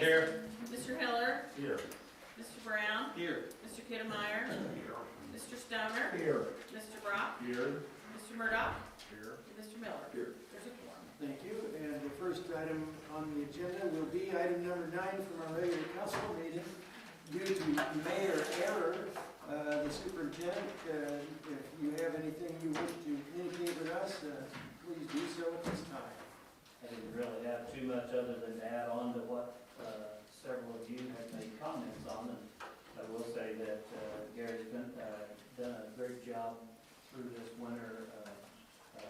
Here. Mr. Hiller, Here. Mr. Brown, Here. Mr. Kiddemeyer, Here. Mr. Stoner, Here. Mr. Brock, Here. Mr. Murdock, Here. and Mr. Miller. Here. There's a quorum. Thank you. And the first item on the agenda will be item number 9 from our regular council meeting. Due to mayor error, the superintendent, if you have anything you wish to communicate with us, please do so at this time. I didn't really have too much other than to add on to what several of you have made comments on. And I will say that Gary's done a great job through this winter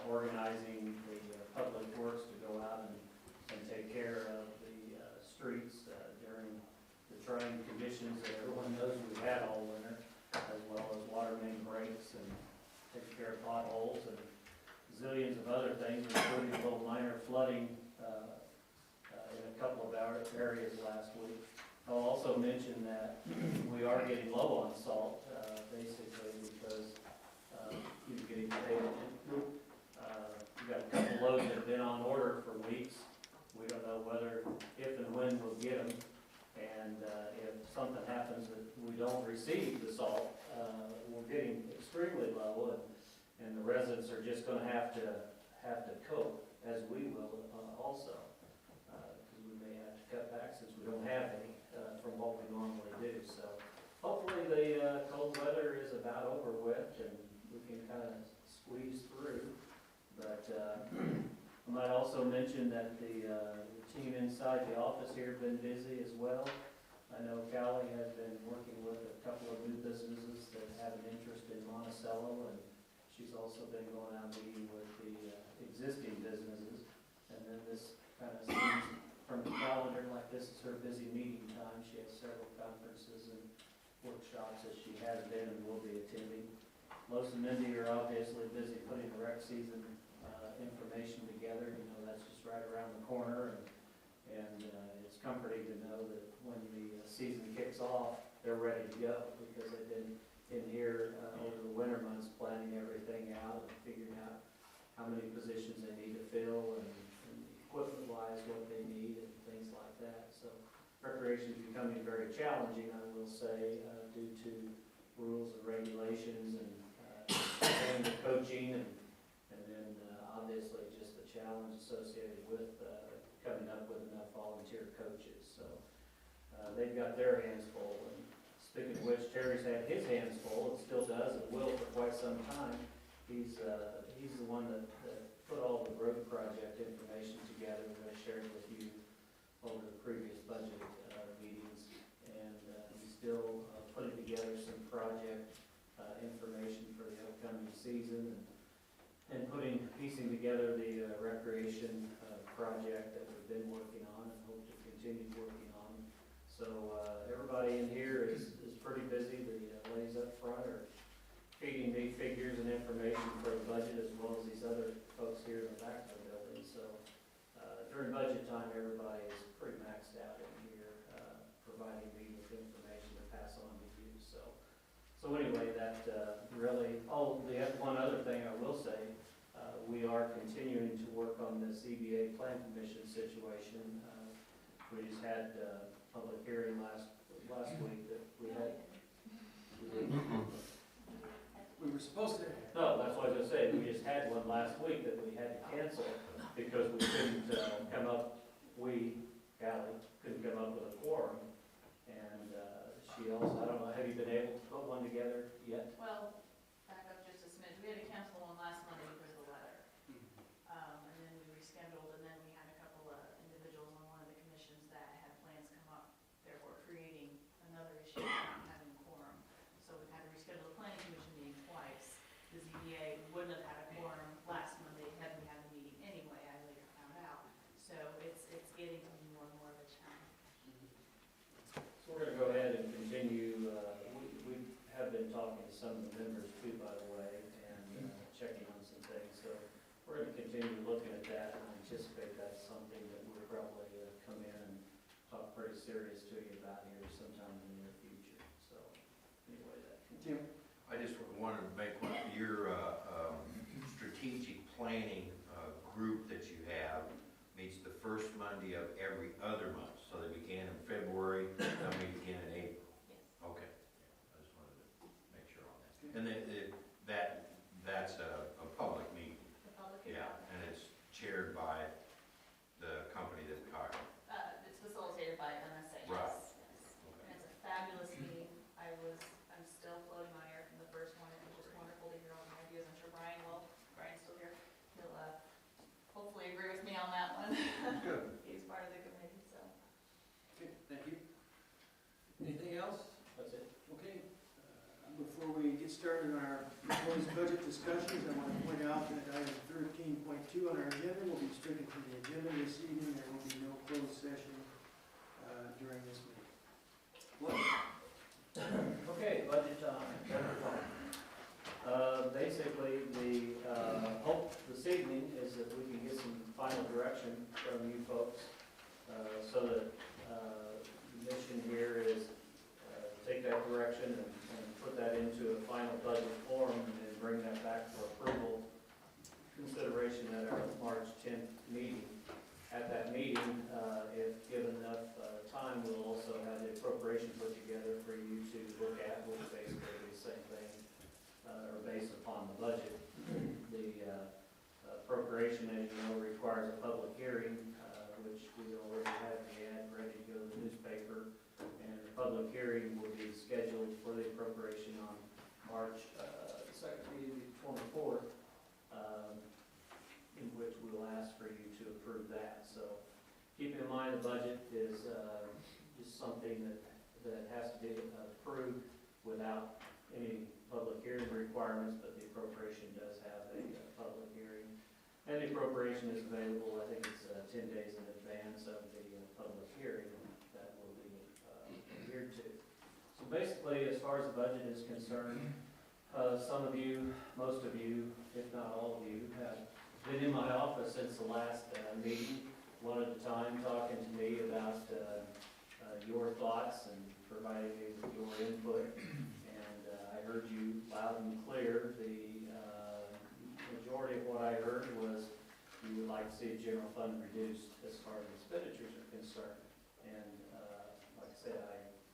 organizing the public works to go out and take care of the streets during the trying conditions that everyone knows we've had all winter, as well as water main breaks and taking care of potholes and zillions of other things, including a little minor flooding in a couple of our areas last week. I'll also mention that we are getting low on salt, basically because you're getting paid. We've got a couple loads that have been on order for weeks. We don't know whether, if and when we'll get them. And if something happens that we don't receive the salt, we're getting extremely low, and the residents are just going to have to cope, as we will also, because we may have to cut back since we don't have any from what we normally do. So hopefully the cold weather is about over with, and we can kind of squeeze through. But I might also mention that the team inside the office here have been busy as well. I know Callie has been working with a couple of new businesses that have an interest in Monticello, and she's also been going out meeting with the existing businesses. And then this kind of seems from the calendar like this is her busy meeting time. She has several conferences and workshops that she has been and will be attending. Los and Mindy are obviously busy putting the rec season information together. You know, that's just right around the corner, and it's comforting to know that when the season kicks off, they're ready to go, because they've been in here over the winter months planning everything out and figuring out how many positions they need to fill and equipment-wise what they need and things like that. So recreation is becoming very challenging, I will say, due to rules and regulations and the coaching and then obviously just the challenge associated with coming up with enough volunteer coaches. So they've got their hands full. And speaking of which, Terry's had his hands full and still does and will for quite some time. He's the one that put all the road project information together that I shared with you over the previous budget meetings. And he's still putting together some project information for the upcoming season and piecing together the recreation project that we've been working on and hope to continue working on. So everybody in here is pretty busy. The ladies up front are feeding me figures and information for the budget, as well as these other folks here in the back of the building. So during budget time, everybody is pretty maxed out in here, providing me with information to pass on to you. So anyway, that really, the one other thing I will say, we are continuing to work on the CBA Plan Commission situation. We just had a public hearing last week that we had. We were supposed to. No, that's what I was going to say. We just had one last week that we had to cancel because we couldn't Callie, couldn't come up with a quorum. And she also, I don't know, have you been able to put one together yet? Well, back up just a smidge. We had to cancel one last Monday because of the weather. And then we rescheduled, and then we had a couple of individuals on one of the commissions that had plans come up, therefore creating another issue of not having a quorum. So we've had to reschedule the planning commission meeting twice. The ZBA wouldn't have had a quorum last Monday had we had the meeting anyway, I later found out. So it's getting to be more and more of a challenge. So we're going to go ahead and continue. We have been talking to some of the members too, by the way, and checking on some things. So we're going to continue looking at that, and I anticipate that's something that we'll probably come in and talk pretty serious to you about here sometime in the near future. So anyway, that Tim? I just wanted to make one of your strategic planning group that you have meets the first Monday of every other month. So they began in February. Good. He's part of the committee, so. Okay, thank you. Anything else? That's it. Okay, before we get started on our proposed budget discussions, I want to point out that item 13.2 on our agenda will be stricken from the agenda this evening. There will be no closed session during this meeting. What? Okay, budget time. Basically, the hope this evening is that we can get some final direction from you folks, so that the mission here is take that direction and put that into a final budget form and then bring that back for approval, consideration at our March 10th meeting. At that meeting, if given enough time, we'll also have the appropriation put together for you to look at, which is basically the same thing, or based upon the budget. The appropriation, as you know, requires a public hearing, which we already have the ad ready to go to the newspaper. And the public hearing will be scheduled for the appropriation on March 2nd, the 24th, in which we'll ask for you to approve that. So keep in mind, the budget is just something that has to be approved without any public hearing requirements, but the appropriation does have a public hearing. And the appropriation is available, I think it's 10 days in advance of the public hearing that will be adhered to. So basically, as far as the budget is concerned, some of you, most of you, if not all of you, have been in my office since the last meeting, one at a time, talking to me about your thoughts and providing me with your input. And I heard you loud and clear. The majority of what I heard was you would like to see the general fund reduced as far as expenditures are concerned. And like I said,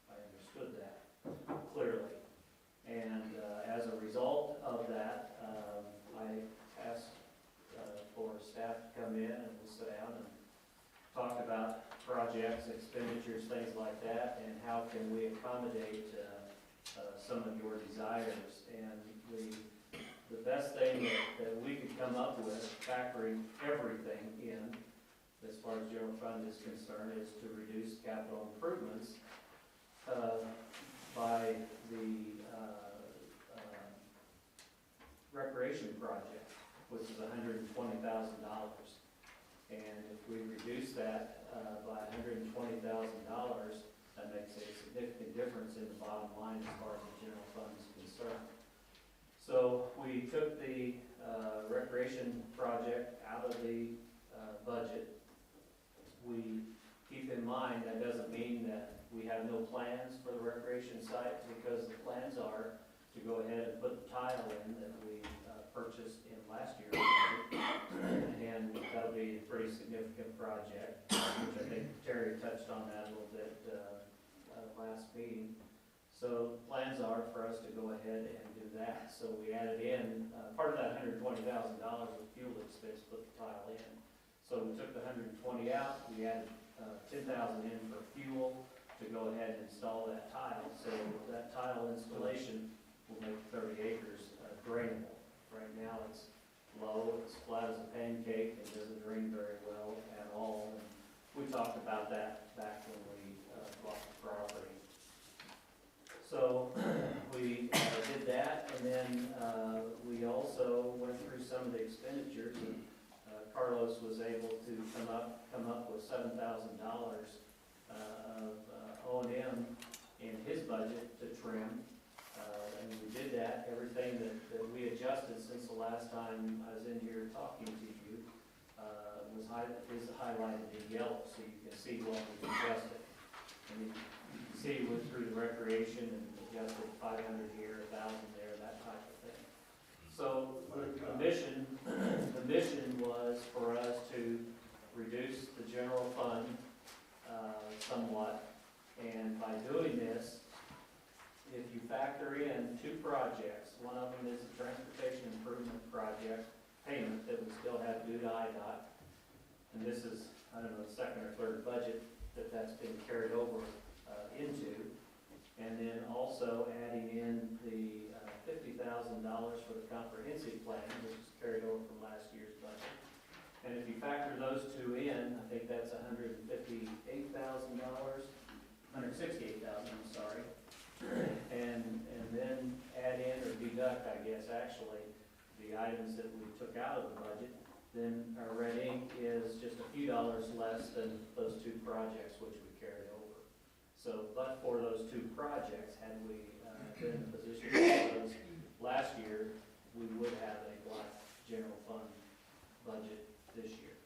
I understood that clearly. And as a result of that, I asked for staff to come in and we'll sit down and talk about projects, expenditures, things like that, and how can we accommodate some of your desires. And the best thing that we could come up with, factoring everything in, as far as general fund is concerned, is to reduce capital improvements by the recreation project, which is $120,000. And if we reduce that by $120,000, that makes a significant difference in the bottom line as far as the general fund is concerned. So we took the recreation project out of the budget. We keep in mind that doesn't mean that we have no plans for the recreation site, because the plans are to go ahead and put the tile in that we purchased in last year's budget. And that'll be a pretty significant project, which I think Terry touched on that a little bit last meeting. So plans are for us to go ahead and do that. So we added in, part of that $120,000 was fuel expense, put the tile in. So we took the 120 out, we added 10,000 in for fuel to go ahead and install that tile. So that tile installation will make 30 acres drainable. Right now it's low, it's flat as a pancake, it doesn't drain very well at all. And we talked about that back when we bought the property. So we did that, and then we also went through some of the expenditures, and Carlos was able to come up with $7,000 of O&M in his budget to trim. And we did that. Everything that we adjusted since the last time I was in here talking to you is highlighted in yellow, so you can see what we adjusted. And you can see we went through the recreation and adjusted 500 here, 1,000 there, that type of thing. So the mission was for us to reduce the general fund somewhat. And by doing this, if you factor in two projects, one of them is a transportation improvement project payment that we still have due to IDOT. And this is, I don't know, the second or third budget that's been carried over into. And then also adding in the $50,000 for the comprehensive plan, which was carried over from last year's budget. And if you factor those two in, I think that that's $168,000, I'm sorry. And then add in or deduct, I guess, actually, the items that we took out of the budget, then our red ink is just a few dollars less than those two projects which we carried over. So, but for those two projects, had we been in a position for those last year, we would have a black general fund budget this year.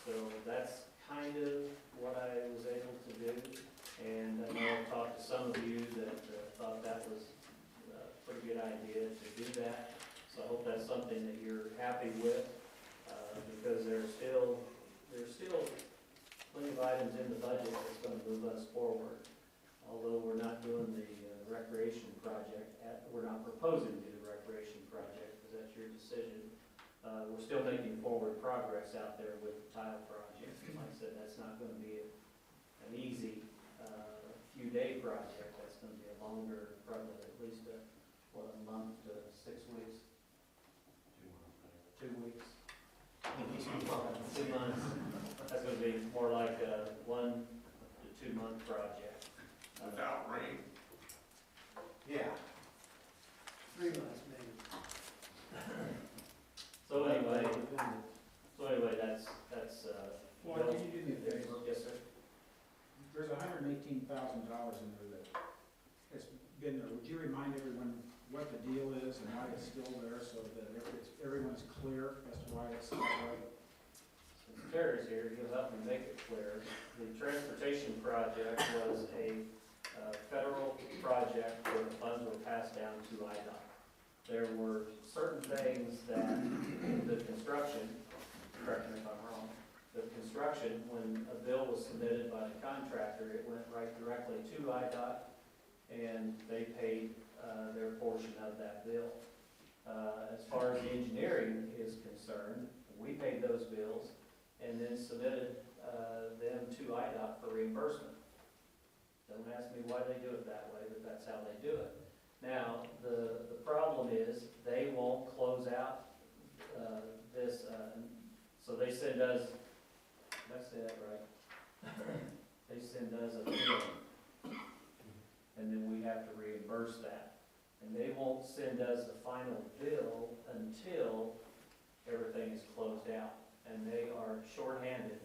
So that's kind of what I was able to do. And I know I've talked to some of you that thought that was a pretty good idea to do that. So I hope that's something that you're happy with, because there's still plenty of items in the budget that's going to move us forward. Although we're not doing the recreation project, we're not proposing to do the recreation project, because that's your decision. We're still making forward progress out there with the tile project. And like I said, that's not going to be an easy few-day project. That's going to be a longer, probably at least a month to 6 weeks. 2 weeks. 2 months. That's going to be more like a 1 to 2 month project. Without rain. Yeah. 3 months maybe. So anyway, that's, Well, can you do me a favor? yes, sir. There's $118,000 in there that has been there. Would you remind everyone what the deal is and why it's still there, so that everyone's clear as to why it's still there? Since Terry's here, he'll help me make it clear. The transportation project was a federal project where the funds were passed down to IDOT. There were certain things that the construction, correct me if I'm wrong, the construction, when a bill was submitted by the contractor, it went right directly to IDOT, and they paid their portion of that bill. As far as the engineering is concerned, we paid those bills and then submitted them to IDOT for reimbursement. Don't ask me why they do it that way, but that's how they do it. Now, the problem is, they won't close out this, so they send us, did I say that right? They send us a bill, and then we have to reimburse that. And they won't send us the final bill until everything is closed out. And they are shorthanded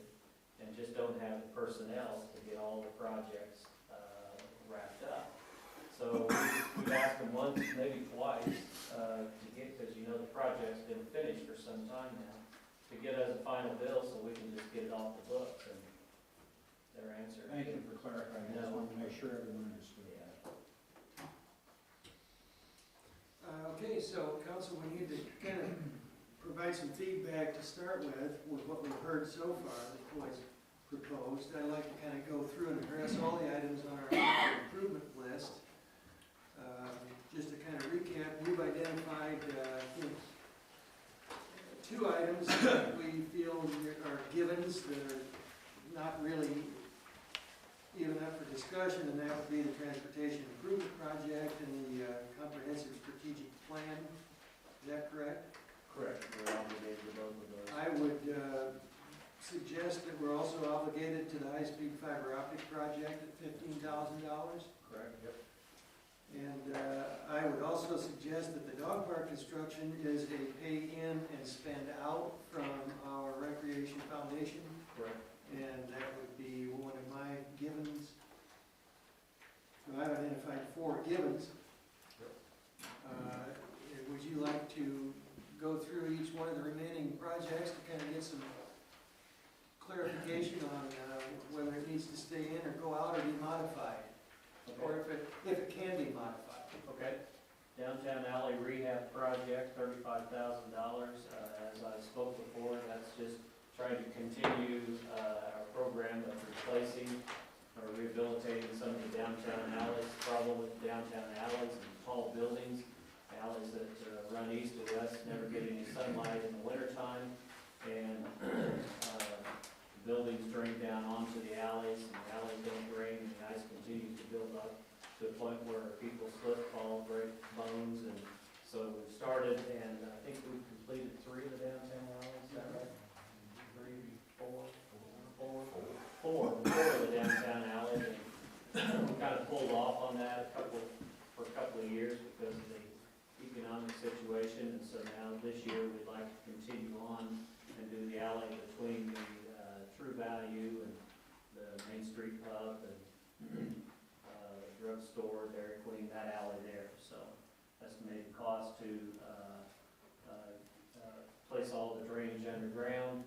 and just don't have the personnel to get all the projects wrapped up. So we've asked them once, maybe twice, to get, because you know the project's been finished for some time now, to get us a final bill so we can just get it off the books, and their answer. Thank you for clarifying. I just wanted to make sure everyone understood that. Okay, so council, we need to kind of provide some feedback to start with what we've heard so far that was proposed. I'd like to kind of go through and address all the items on our improvement list. Just to kind of recap, we've identified, I think, 2 items that we feel are givens that are not really even up for discussion, and that would be the transportation improvement project and the comprehensive strategic plan. Is that correct? Correct, we're obligated to both of those. I would suggest that we're also obligated to the high-speed fiber optic project at $15,000. Correct, yep. And I would also suggest that the dog park construction is a pay-in and spend-out from our Recreation Foundation. Correct. And that would be one of my givens. So I've identified 4 givens. Would you like to go through each one of the remaining projects to kind of get some clarification on whether it needs to stay in or go out or be modified? Okay. Or if it can be modified. Okay. Downtown alley rehab project, $35,000. As I spoke before, that's just trying to continue our program of replacing or rehabilitating some of the downtown alleys. The problem with downtown alleys and tall buildings, alleys that run east to west, never get any sunlight in the wintertime, and buildings drain down onto the alleys, and the alleys don't drain, and the ice continues to build up to a point where people slip, fall, break bones, and so we've started, and I think we've completed 3 of the downtown alleys, is that right? 3, 4? we kind of pulled off on that for a couple of years because of the economic situation, and so now this year we'd like to continue on and do the alley between the True Value and the Main Street Pub and drugstore, Dairy Queen, that alley there. So estimated cost to place all the drainage underground,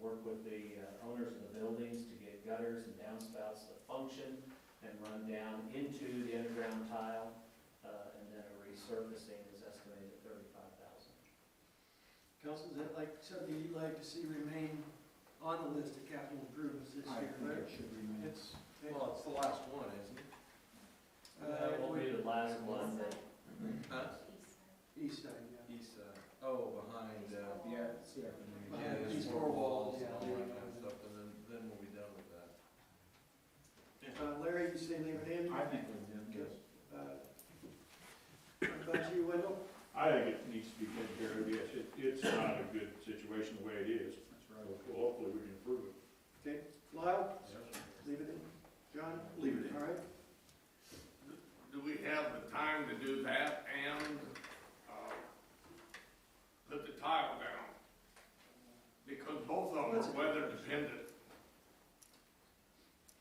work with the owners of the buildings to get gutters and downspouts that function and run down into the underground tile, and then a resurfacing is estimated at $35,000. Council, is that like something you'd like to see remain on the list of capital improvements this I year, think right? it should remain. Well, it's the last one, isn't it? That will be the last one that, Huh? East side, yeah. East, behind, Yeah, it's, yeah. Behind yeah, these these four four walls, walls and yeah. all that kind of stuff, and then we'll be done with that. Larry, you say leave it in? I think we did, yes. What about you, Wendell? I think it needs to be taken care of, yes, it's not a good situation the way it is. That's right. Well, hopefully we can improve it. Okay, Lyle, leave it in. John? Leave it in. All right. Do we have the time to do that and, put the tile down? Because both of them are weather dependent.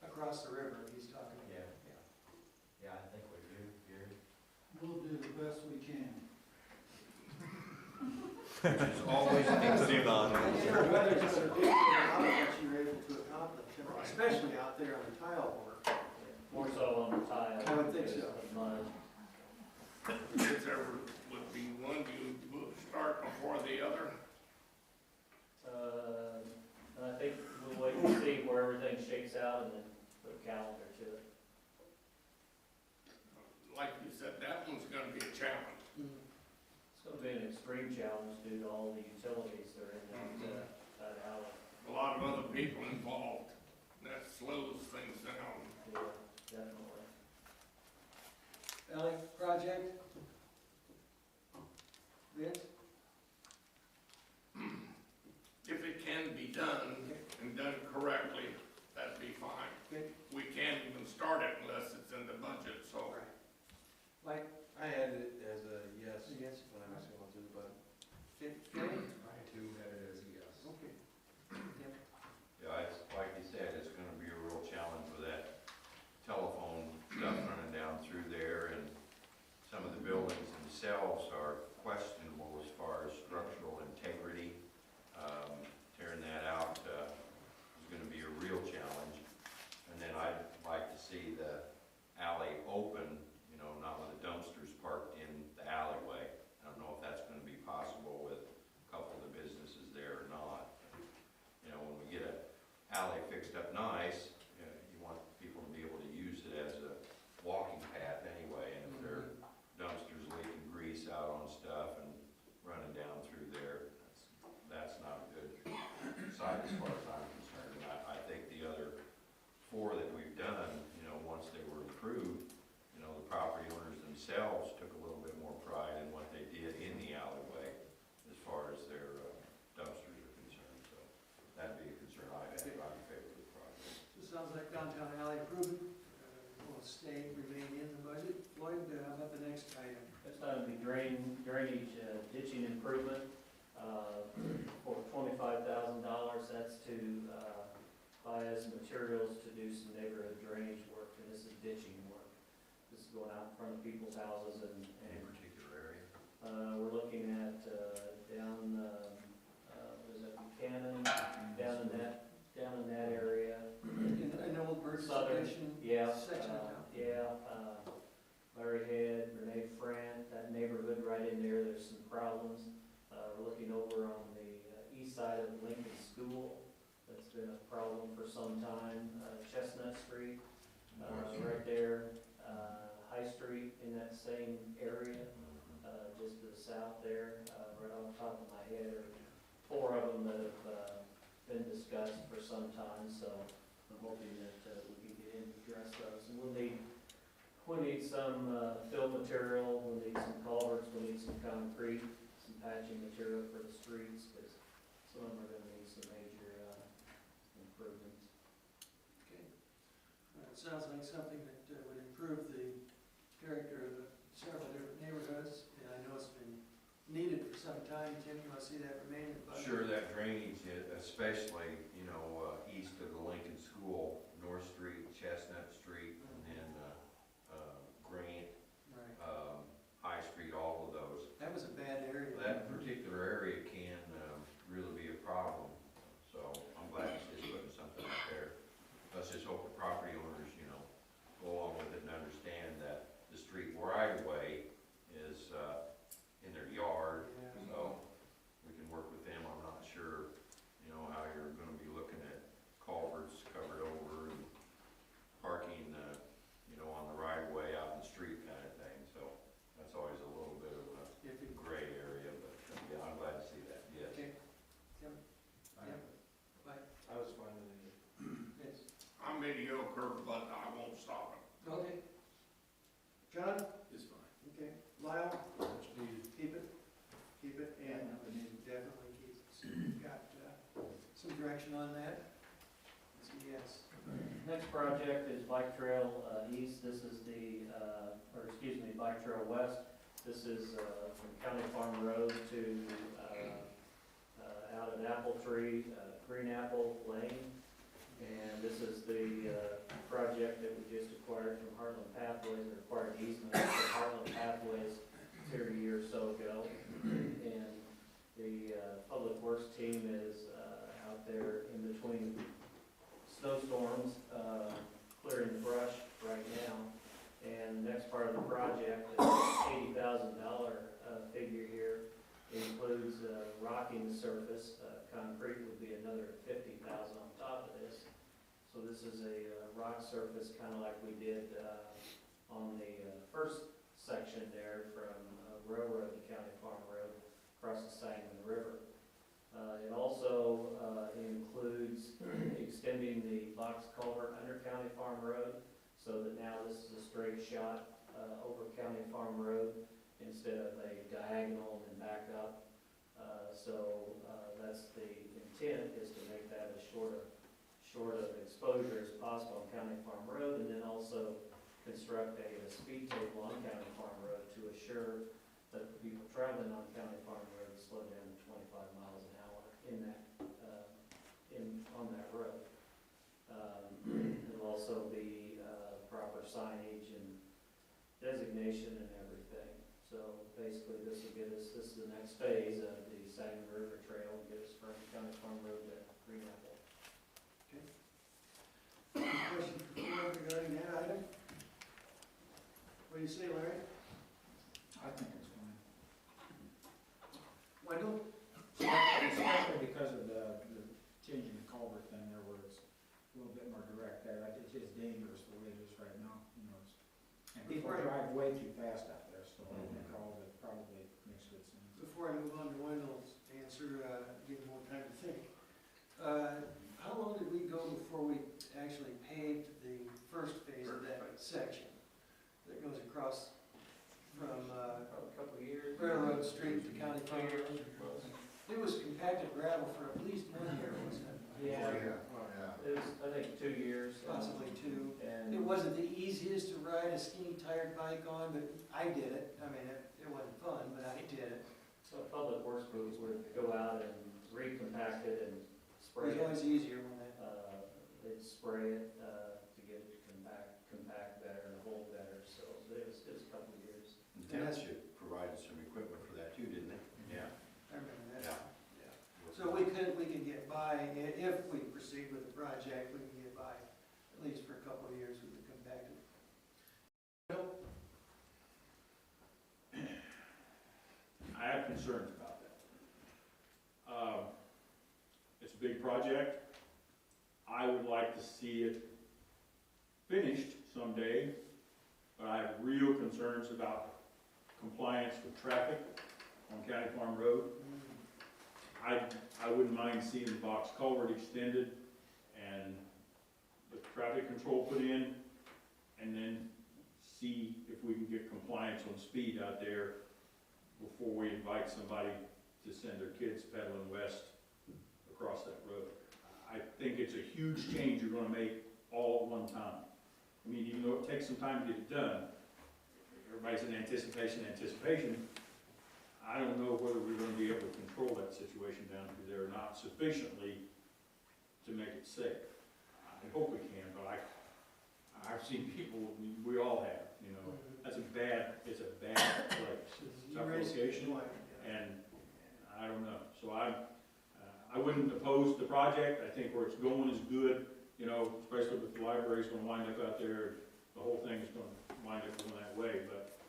Across the river, he's talking. Yeah. Yeah, I think we do, Gary. We'll do the best we can. Which is always The weather's gonna dictate how much you're able to accomplish, Right. especially out there on the tile work. more so on the tile. I would think so. because of mud. If there would be one, you would start before the other. I think we'll wait and see where everything shakes out and then put a calendar to it. Like you said, that one's gonna be a challenge. It's gonna be an extreme challenge due to all the utilities that are in that alley. A lot of other people involved. That slows things down. Yeah, definitely. Alley project? Vince? If it can be done and done correctly, that'd be fine. Okay. We can't even start it unless it's in the budget, so. Mike? I had it as a yes Yes. when I was going through the budget. Kenny? I too had it as a yes. Okay. Yeah, it's, like you said, it's gonna be a real challenge with that telephone stuff running down through there, and some of the buildings themselves are questionable as far as structural integrity. Tearing that out, is gonna be a real challenge. And then I'd like to see the alley open, you know, not with the dumpsters parked in the alleyway. I don't know if that's gonna be possible with a couple of the businesses there or not. You know, when we get an alley fixed up nice, you want people to be able to use it as a walking path anyway. And if there are dumpsters leaking grease out on stuff and running down through there, that's not a good side as far as I'm concerned. And I think the other four that we've done, you know, once they were approved, you know, the property owners themselves took a little bit more pride in what they did in the alleyway as far as their dumpsters are concerned. So that'd be a concern I'd have. I'd be favor of the project. So it sounds like downtown alley improvement will remain in the budget. Floyd, how about the next item? Next item would be drainage ditching improvement for $25,000. That's to buy us materials to do some neighborhood drainage work, and this is ditching work. This is going out in front of people's houses and Any particular area? we're looking at down, what is it, Buchanan, down in that area. In Old Burgess Southern, Edition Yeah, section of town. Larry Head, Renee Frant, that neighborhood right in there, there's some problems. We're looking over on the east side of Lincoln School, that's been a problem for some time. Chestnut Street, right there, High Street in that same area, just to the south there, right off the top of my head, are four of them that have been discussed for some time, so I'm hoping that we can get in and address those. And we'll need some fill material, we'll need some culverts, we'll need some concrete, some patching material for the streets, because some of them are gonna need some major improvements. Okay. All right, sounds like something that would improve the character of the several different neighborhoods, and I know it's been needed for some time. Tim, you want to see that remain in the budget? Sure, that drainage, especially, east of the Lincoln School, North Street, Chestnut Street, and then, Grant, Right. High Street, all of those. That was a bad area. That particular area can, really be a problem, so I'm glad he's just putting something up there. Let's just hope the property owners, go along with it and understand that the street right away is, in their yard, Yeah. so we can work with them. I'm not sure, how you're gonna be looking at culverts covered over and parking, on the right of way out in the street kind of thing, so that's always a little bit of a If it, gray area, but yeah, I'm glad to see that, yes. okay, Tim, yeah, bye. I was fine with it. Yes. I'm mediocre, but I won't stop it. Okay. John? It's fine. Okay. Lyle? Much needed. Keep it, and definitely keep it. So you've got some direction on that? It's a yes. Next project is Bike Trail East. This is Bike Trail West. This is from County Farm Road to out at Apple Tree, Green Apple Lane. And this is the project that we just acquired from Heartland Pathways, or acquired easement from Heartland Pathways here a year or so ago. And the Public Works team is out there in between snowstorms, clearing the brush right now. And the next part of the project, the $80,000 figure here, includes rocking the surface. Concrete would be another $50,000 on top of this. So this is a rock surface, kind of like we did on the first section there from Railroad to County Farm Road across the Sangamon River. It also includes extending the box culvert under County Farm Road, so that now this is a straight shot over County Farm Road instead of a diagonal and then back up. That's the intent, is to make that as short of exposure as possible on County Farm Road, and then also construct a speed table on County Farm Road to assure that the people traveling on County Farm Road slow down to 25 miles an hour on that road. There'll also be proper signage and designation and everything. So basically, this is the next phase of the Sangamon River Trail, and get us from County Farm Road to Green Apple. Any questions for Tim regarding that item? What do you say, Larry? I think it's fine. Wendell? Especially because of the changing the culvert thing there, where it's a little bit more direct there. It's just dangerous the way it is right now, and people drive way too fast out there, so I think all of it probably makes good sense. Before I move on to Wendell's answer, give him more time to think. How long did we go before we actually paved the first phase of that section that goes across from Probably a couple of years. Railroad Street to County Farm Road? Well, It was compacted gravel for at least 1 year, wasn't it? Yeah, Oh, yeah. it was, I think, 2 years. Possibly 2. And It wasn't the easiest to ride a skinny-tired bike on, but I did it. I mean, it wasn't fun, but I did it. so Public Works crews would go out and recompact it and It spray was it. always easier when that, They'd spray it to get it to compact better and hold better, so it was a couple of years. The township provided some equipment for that too, didn't it? Yeah. I remember that. Yeah. So we can get by, if we proceed with the project, we can get by at least for a couple of years with the compacted. I have concerns about that. It's a big project. I would like to see it finished someday, but I have real concerns about compliance with traffic on County Farm Road. I wouldn't mind seeing the box culvert extended and the traffic control put in, and then see if we can get compliance on speed out there before we invite somebody to send their kids pedaling west across that road. I think it's a huge change you're gonna make all at one time. I mean, even though it takes some time to get it done, everybody's in anticipation. I don't know whether we're gonna be able to control that situation down through there or not sufficiently to make it safe. I hope we can, but I've seen people, we all have, you know, it's a bad place. Tough location, and I don't know. So I wouldn't oppose the project. I think where it's going is good, you know, especially if the library's gonna wind up out there, the whole thing is gonna wind up going that way, but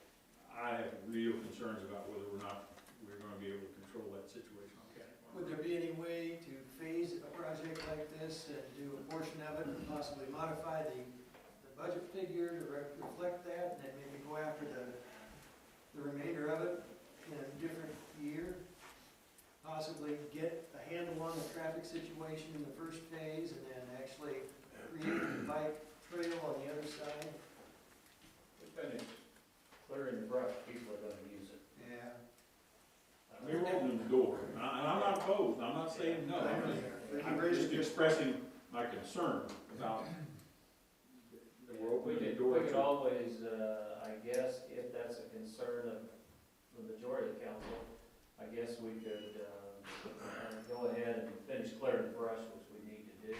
I have real concerns about whether or not we're gonna be able to control that situation on County Farm. Would there be any way to phase a project like this and do a portion of it and possibly modify the budget figure to reflect that, and then maybe go after the remainder of it in a different year? Possibly get a handle on the traffic situation in the first phase and then actually create a bike trail on the other side? Depending, clearing the brush, people are gonna use it. Yeah. We're opening the door, and I'm not opposed, I'm not saying no, I'm just expressing my concern about that we're opening the door We could to. always, I guess, if that's a concern of the majority of the council, I guess we could, go ahead and finish clearing the brush, which we need to do.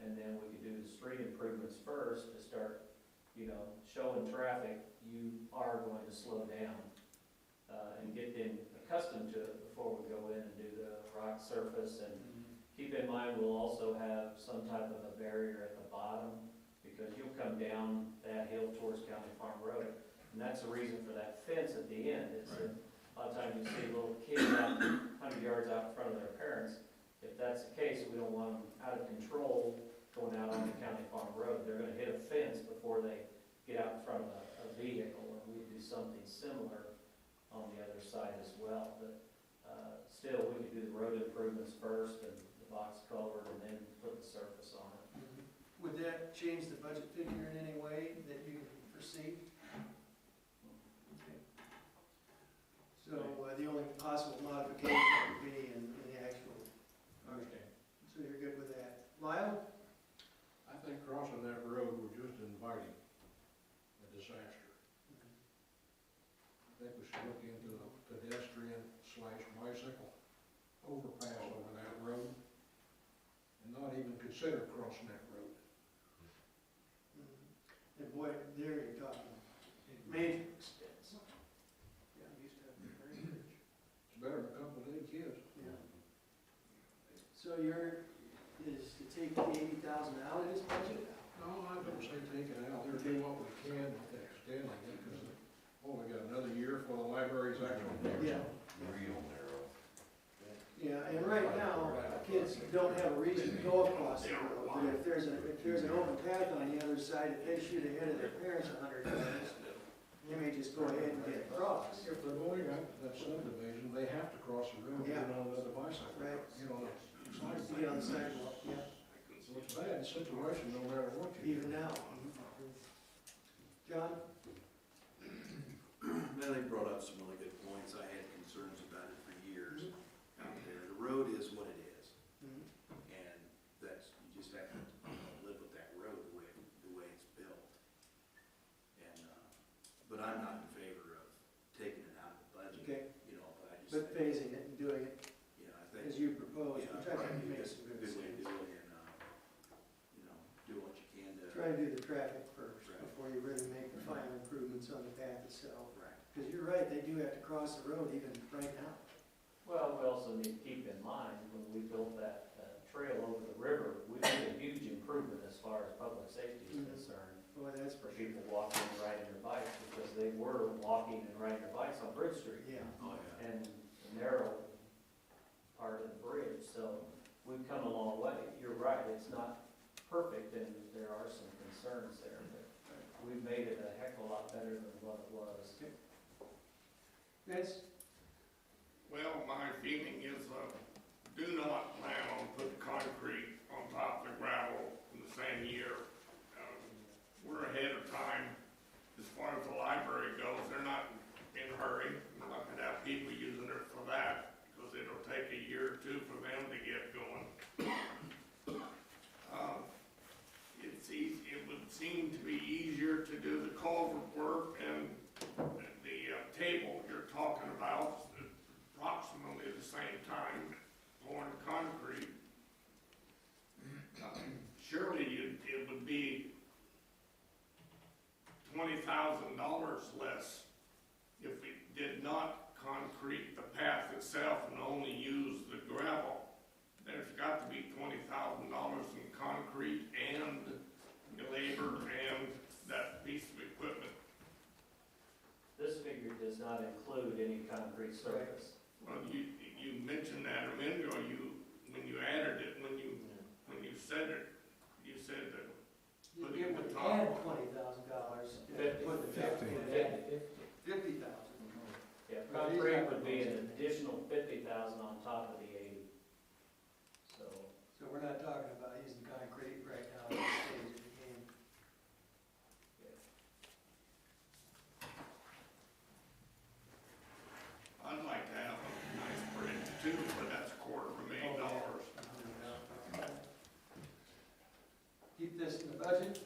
And then we could do the street improvements first to start, you know, showing traffic, you are going to slow down. And get them accustomed to it before we go in and do the rock surface. And keep in mind, we'll also have some type of a barrier at the bottom, because you'll come down that hill towards County Farm Road. And that's the reason for that fence at the end. It's a lot of times you see little kids out 100 yards out in front of their parents. If that's the case, we don't want them out of control going out on the County Farm Road. They're gonna hit a fence before they get out in front of a vehicle, and we do something similar on the other side as well. But still, we could do the road improvements first and the box culvert, and then put the surface on it. Would that change the budget figure in any way that you can foresee? Okay. So the only possible modification would be in the actual. Okay. So you're good with that. Lyle? I think crossing that road, we're just inviting a disaster. I think we should look into a pedestrian/bicycle overpass over that road, and not even consider crossing that road. And boy, there you're talking major expense. Yeah, I used to have a very rich. It's better than a couple of little kids. Yeah. So is to take the 80,000 out of this budget? No, I don't say take it out, there, do what we can with extending it, because, we got another year for the library's actual. Yeah. Real narrow. Yeah, and right now, kids don't have a reason to go across the road, but if there's an open path on the other side, if they shoot ahead of their parents 100 yards, they may just go ahead and get across. If they're going out to that subdivision, they have to cross the road, Yeah. get on the other bicycle. Right. You know, To get on the sidewalk, yeah, so it's a bad situation no matter what you do. even now. John? Now, they brought up some really good points. I had concerns about it for years out there. The road is what it is, and that's, you just have to live with that road the way it's built. And, but I'm not in favor of taking it out of the budget, Okay, you know, but I just but think, phasing it and doing it you know, I think, as you propose, yeah, which I think right, makes it's some a good good way to sense. do it, and, you know, do what you can to. Try and do the traffic first Right. before you really make the final improvements on the path itself. Right. Because you're right, they do have to cross the road even right now. Well, we also need to keep in mind, when we built that trail over the river, we made a huge improvement as far as public safety is concerned. Boy, that's For for sure. people walking and riding their bikes, because they were walking and riding their bikes on Bridge Street Yeah. Oh, yeah. and the narrow part of the bridge. So we've come a long way. You're right, it's not perfect, and there are some concerns there, but we've made it a heck of a lot better than what it was. Vince? Well, my feeling is, do not plan on putting concrete on top of the gravel in the same year. We're ahead of time as far as the library goes. They're not in a hurry. We're not gonna have people using it for that, because it'll take a year or two for them to get going. It's easy, it would seemed to be easier to do the culvert work and the table you're talking about, approximately the same time, pouring concrete. Surely it would be $20,000 less if we did not concrete the path itself and only use the gravel. There's got to be $20,000 in concrete and the labor and that piece of equipment. This figure does not include any concrete surface. Well, you mentioned that a minute ago, when you added it, when you said it, you said that putting It the would top. add $20,000. Put the $50,000. Yeah, concrete would be an additional 50,000 on top of the 80. So, So we're not talking about using concrete right now at this stage of the game. I'd like to have a nice bridge too, but that's $250,000. Keep this in the budget,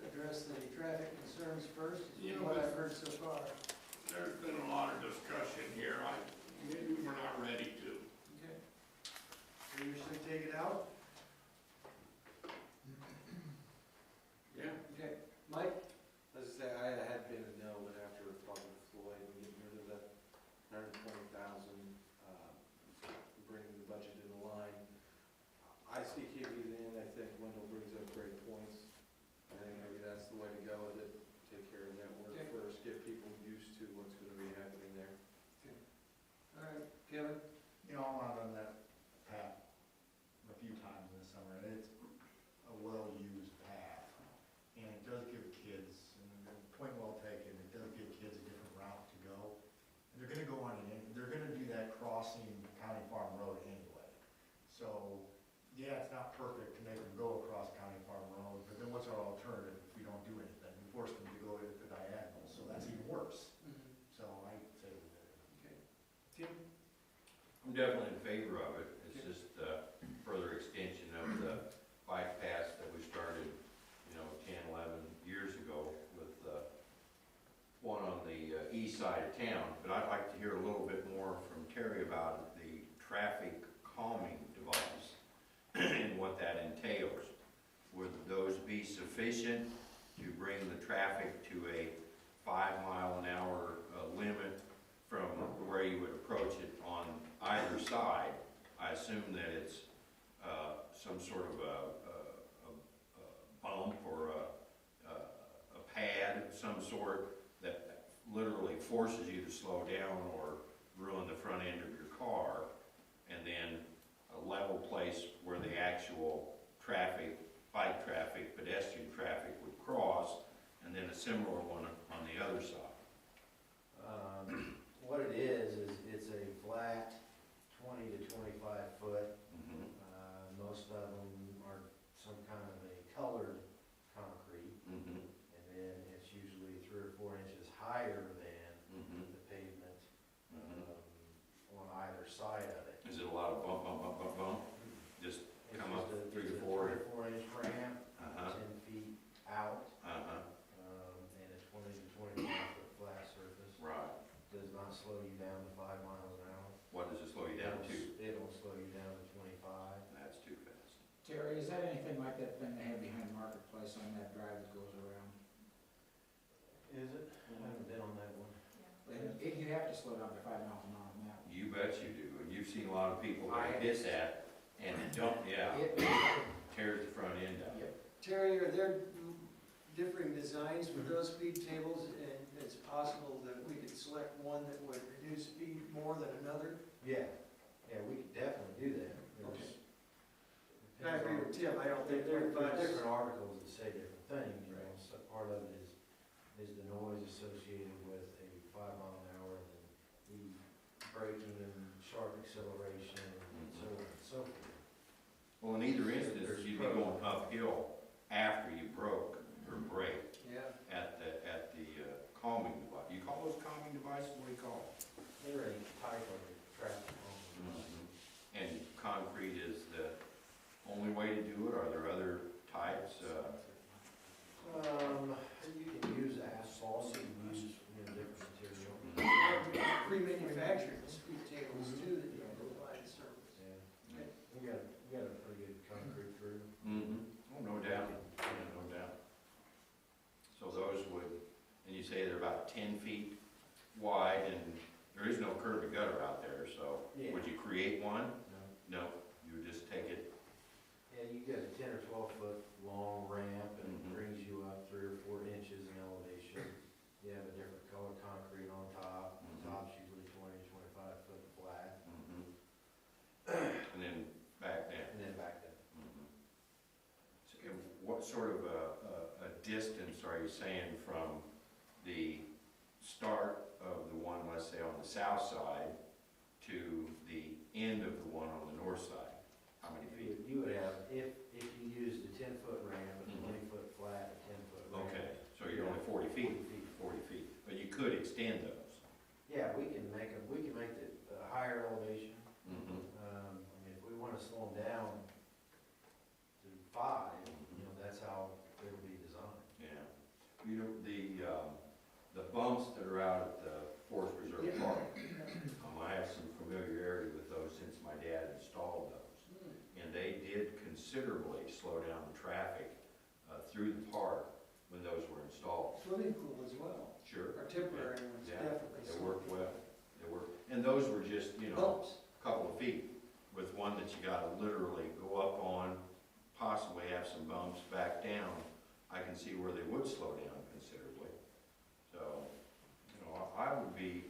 address the traffic concerns first, is what I've heard so far. There's been a lot of discussion here, maybe we're not ready to. Okay. So you're just gonna take it out? Yeah. Okay. Mike? As I say, I had been a no, but after talking to Floyd, and getting rid of the 120,000, bringing the budget in line, I see keeping it in. I think Wendell brings up great points. I think maybe that's the way to go with it. Take care of that work Okay. first, get people used to what's going to be happening there. All right, Kevin? You know, I went on that path a few times in the summer, and it's a well-used path. And it does give kids, and point well taken, it does give kids a different route to go. And they're gonna go on they're gonna do that crossing County Farm Road anyway. So, yeah, it's not perfect to make them go across County Farm Road, but then what's our alternative if we don't do anything? We force them to go at the diagonal, so that's even worse. So I say leave it. Okay. Tim? I'm definitely in favor of it. It's just a further extension of the bike paths that we started, 10, 11 years ago with one on the east side of town. But I'd like to hear a little bit more from Terry about the traffic calming device and what that entails. Would those be sufficient to bring the traffic to a 5-mile-an-hour limit from where you would approach it on either side? I assume that it's some sort of a bump or a pad of some sort that literally forces you to slow down or ruin the front end of your car, and then a level place where the actual traffic, bike traffic, pedestrian traffic would cross, and then a similar one on the other side. What it is it's a flat 20 to 25 foot. Most of them are some kind of a colored concrete, and then it's usually 3 or 4 inches higher than the pavement on either side of it. Is it a lot of bump, bump, bump, bump, bump? Just It's come up just a- 3 to it's a 4? 3 or 4 inch ramp, Uh-huh, 10 feet out, uh-huh, and a 20 to 25 foot flat surface. right. Does not slow you down to 5 miles an hour. What does it slow you down to? It'll slow you down to 25. That's too fast. Terry, is that anything like that thing they have behind Marketplace on that drive that goes around? Is it? I haven't been on that one. You have to slow down to 5 miles an hour on that. You bet you do, and you've seen a lot of people that I- hit that, and don't, yeah, It- tears the front end out. Yep. Terry, are there differing designs for those speed tables, and it's possible that we could select one that would reduce speed more than another? Yeah, we could definitely do that. Okay. I agree with Tim, I don't think There are 35 is. different articles that say different things, so part of it is the noise associated with a 5 mile an hour, and then the braking and sharp acceleration, and so on and so forth. Well, in either instance, you'd be going uphill after you broke or brake Yeah. at the calming device. You call those calming devices? What do you call them? They're a type of traffic calming. And concrete is the only way to do it? Are there other types? 12-foot long ramp and Mhm. brings you up 3 or 4 inches in elevation. You have a different color concrete on top. Mhm. The top's usually 20, 25 foot flat, And then back down. and then back down. So, and what sort of a distance are you saying from the start of the one, let's say, on the south side to the end of the one on the north side? How many feet? You would have, if you used a 10-foot ramp, a Mhm. 20-foot flat, a 10-foot ramp. Okay, so you're only 40 feet, 40 feet. 40 feet, but you could extend those. Yeah, we can make the higher elevation. Mm-hmm. I mean, if we want to slow them down to 5, that's how it'll be designed. Yeah. You know, the bumps that are out at the Forest Preserve Park, I have some familiarity with those since my dad installed those. And they did considerably slow down the traffic through the park when those were installed. Swimming pool as well, Sure. our temporary ones, Yeah, definitely. they worked well. They worked, and those were just, Bumps. a couple of feet, with one that you gotta literally go up on, possibly have some bumps back down. I can see where they would slow down considerably. So, I would be,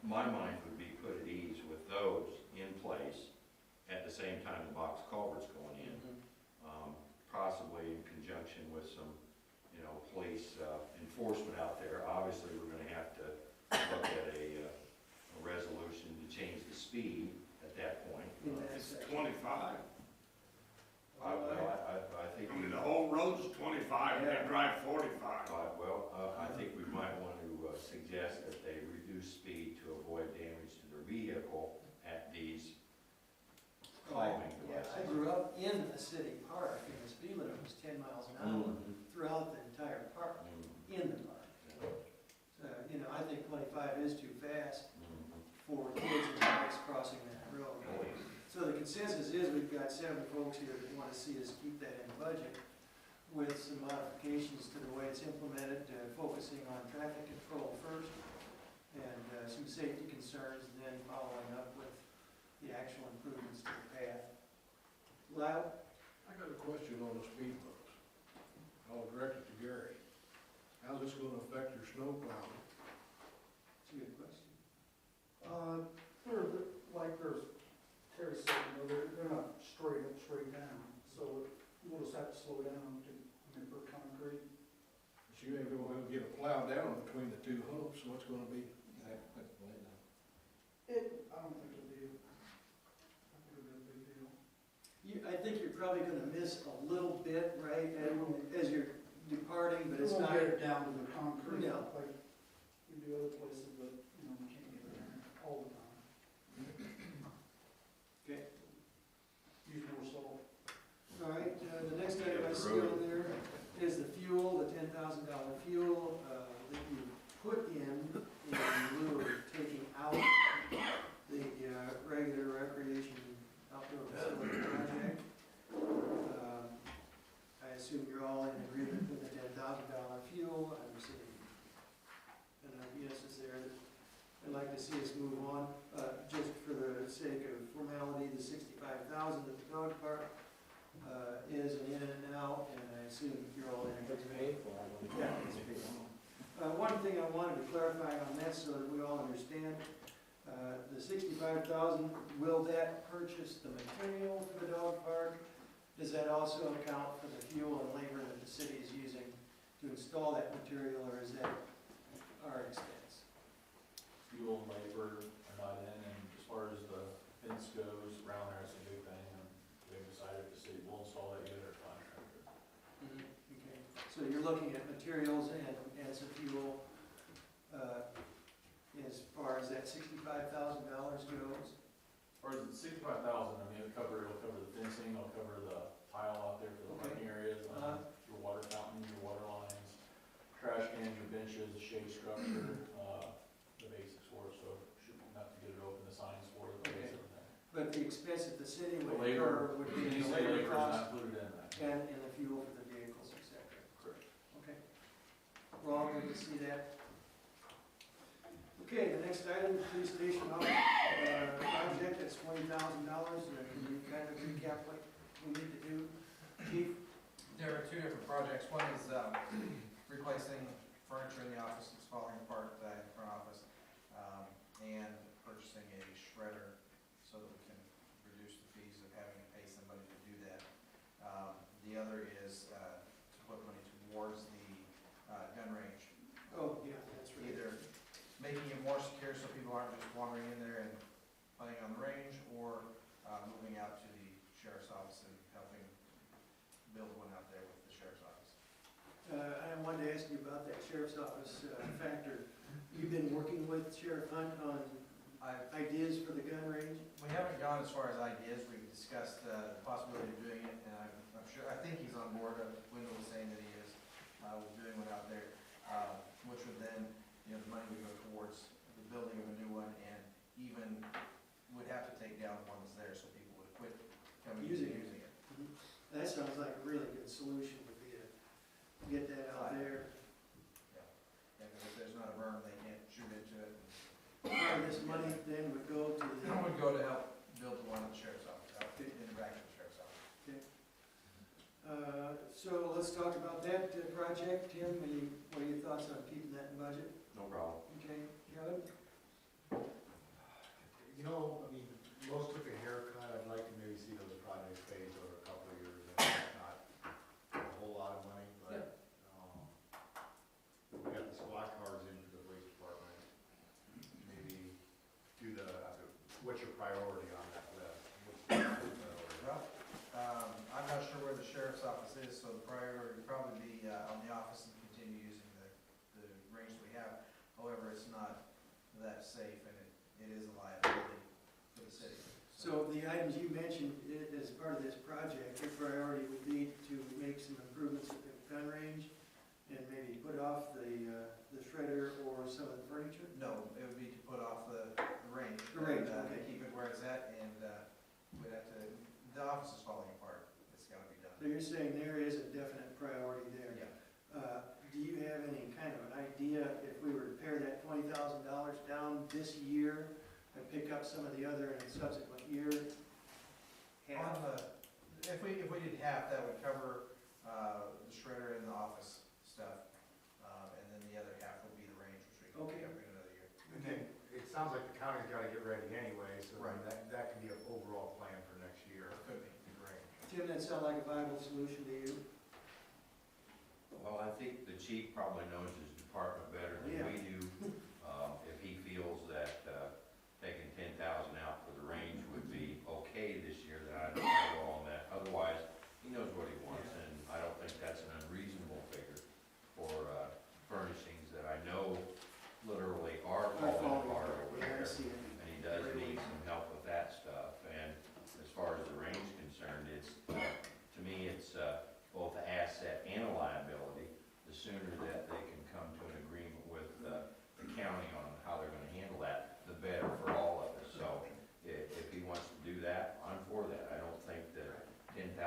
my mind would be put at ease with those in place at the same time the box culvert's going in. Possibly in conjunction with some, police enforcement out there. Obviously, we're gonna have to look at a resolution to change the speed at that point. It's 25. I think, I mean, the whole road's 25, and they drive 45. I think we might want to suggest that they reduce speed to avoid damage to their vehicle at these calming Yeah, I devices. grew up in a city park, and the speed limit was 10 miles an hour throughout the entire park, in the park. I think 25 is too fast for kids and bikes crossing that road. So the consensus is we've got 7 folks here that want to see us keep that in the budget with some modifications to the way it's implemented, focusing on traffic control first and some safety concerns, and then following up with the actual improvements to the path. Lyle? I got a question on the speed bumps. I'll direct it to Gary. How's this gonna affect your snow plowing? It's a good question. Like Terry said, they're not straight down, so we'll just have to slow down for concrete. But you ain't gonna get a plow down between the two humps, so it's gonna be, I don't think it'll be a big deal. I think you're probably gonna miss a little bit, right, as you're departing, but it's We won't not. get it down to the concrete, No. like we do other places, but, we can't get it there all the time. Okay. Use more salt. All right, the next item I see on there is the fuel, the $10,000 fuel that you put in lieu of taking out the regular recreation outdoor facility project. I assume you're all in agreement with the $10,000 fuel. I'm seeing enough yeses there. I'd like to see us move on, just for the sake of formality, the $65,000 at the dog park is an in and out, and I assume you're all in agreement. It's paid for. Yeah, it's paid for. One thing I wanted to clarify on that so that we all understand, the $65,000, will that purchase the material for the dog park? Does that also account for the fuel and labor that the city is using to install that material, or is that our expense? Fuel and labor are not in, and as far as the fence goes, around there, it's a big thing, and they've decided the city will install that, you get our contractor. Okay, so you're looking at materials and some fuel, as far as that $65,000 goes? As far as the 65,000, it'll cover the fencing, it'll cover the tile out there for the parking areas, your water fountain, your water lines, trash cans, your benches, the shade structure, the basics for it, so shouldn't have to get it open, the signs for it, the basic thing. But the expense that the city The would labor, incur would be any the labor labor is cost not included in that. and the fuel for the vehicles, et cetera. Correct. Okay. We're all good to see that. Okay, the next item, police station project, that's $20,000. Can you kind of recap what we need to do projects. One is replacing furniture in the office that's falling apart in the front office, and purchasing a shredder so that we can reduce the fees of having to pay somebody to do that. The other is to put money towards the gun range. Oh, yeah, that's right. Either making it more secure so people aren't just wandering in there and playing on the range, or moving out to the sheriff's office and helping build one out there with the sheriff's office. I wanted to ask you about that sheriff's office factor. You've been working with Sheriff Hunt on ideas for the gun range? We haven't gone as far as ideas. We've discussed the possibility of doing it, and I'm sure, I think he's on board. Wendell was saying that he is, with doing one out there, which would then, the money would go towards the building of a new one, and even would have to take down the one that's there so people would quit coming Using using it. it. That sounds like a really good solution would be to get that out there. Yeah, because if there's not a berm, they can't shoot into it. Part of this money then would go to the. It would go to help build the one at the sheriff's office, in the back of the sheriff's office. So let's talk about that project. Tim, what are your thoughts on keeping that in budget? No problem. Okay, Kevin? You know, I mean, most took a haircut, I'd like to maybe see those projects phased over a couple of years, and it's not a whole lot of money, but, we got the squad cars in for the police department. Maybe do what's your priority on that list? What's the priority? Well, I'm not sure where the sheriff's office is, so the priority would probably be on the office and continue using the range we have. However, it's not that safe, and it is a liability for the city. So the items you mentioned as part of this project, your priority would be to make some improvements at the gun range and maybe put off the shredder or some of the furniture? No, it would be to put off the range. The range, and, okay. keep it where it's at, and we'd have to, the office is falling apart. It's gotta be done. So you're saying there is a definite priority there? Yeah. Do you have any kind of an idea if we were to pare that $20,000 down this year and pick up some of the other in a subsequent year? On the, if we did half, that would cover the shredder and the office stuff, and then the other half would be the range, which we can pick up in another year. And then, it sounds like the county's gotta get ready anyway, so Right. that could be an overall plan for next year. Could be, the range. Tim, that sound like a viable solution to you? Well, I think the chief probably knows his department better than Yeah. we do. If he feels that, taking 10,000 out for the range would be okay this year, then I don't go on that. Otherwise, he knows what he wants, and I don't think that's an unreasonable figure for, furnishings that I know literally are falling apart over Yeah, I there. see it. And he does need some help with that stuff. And as far as the range is concerned, it's, to me, it's both an asset and a liability. The sooner that they can come to an agreement with the county on how they're gonna handle that, the better for all of us. So if he wants to do that, I'm for that. I don't think that $10,000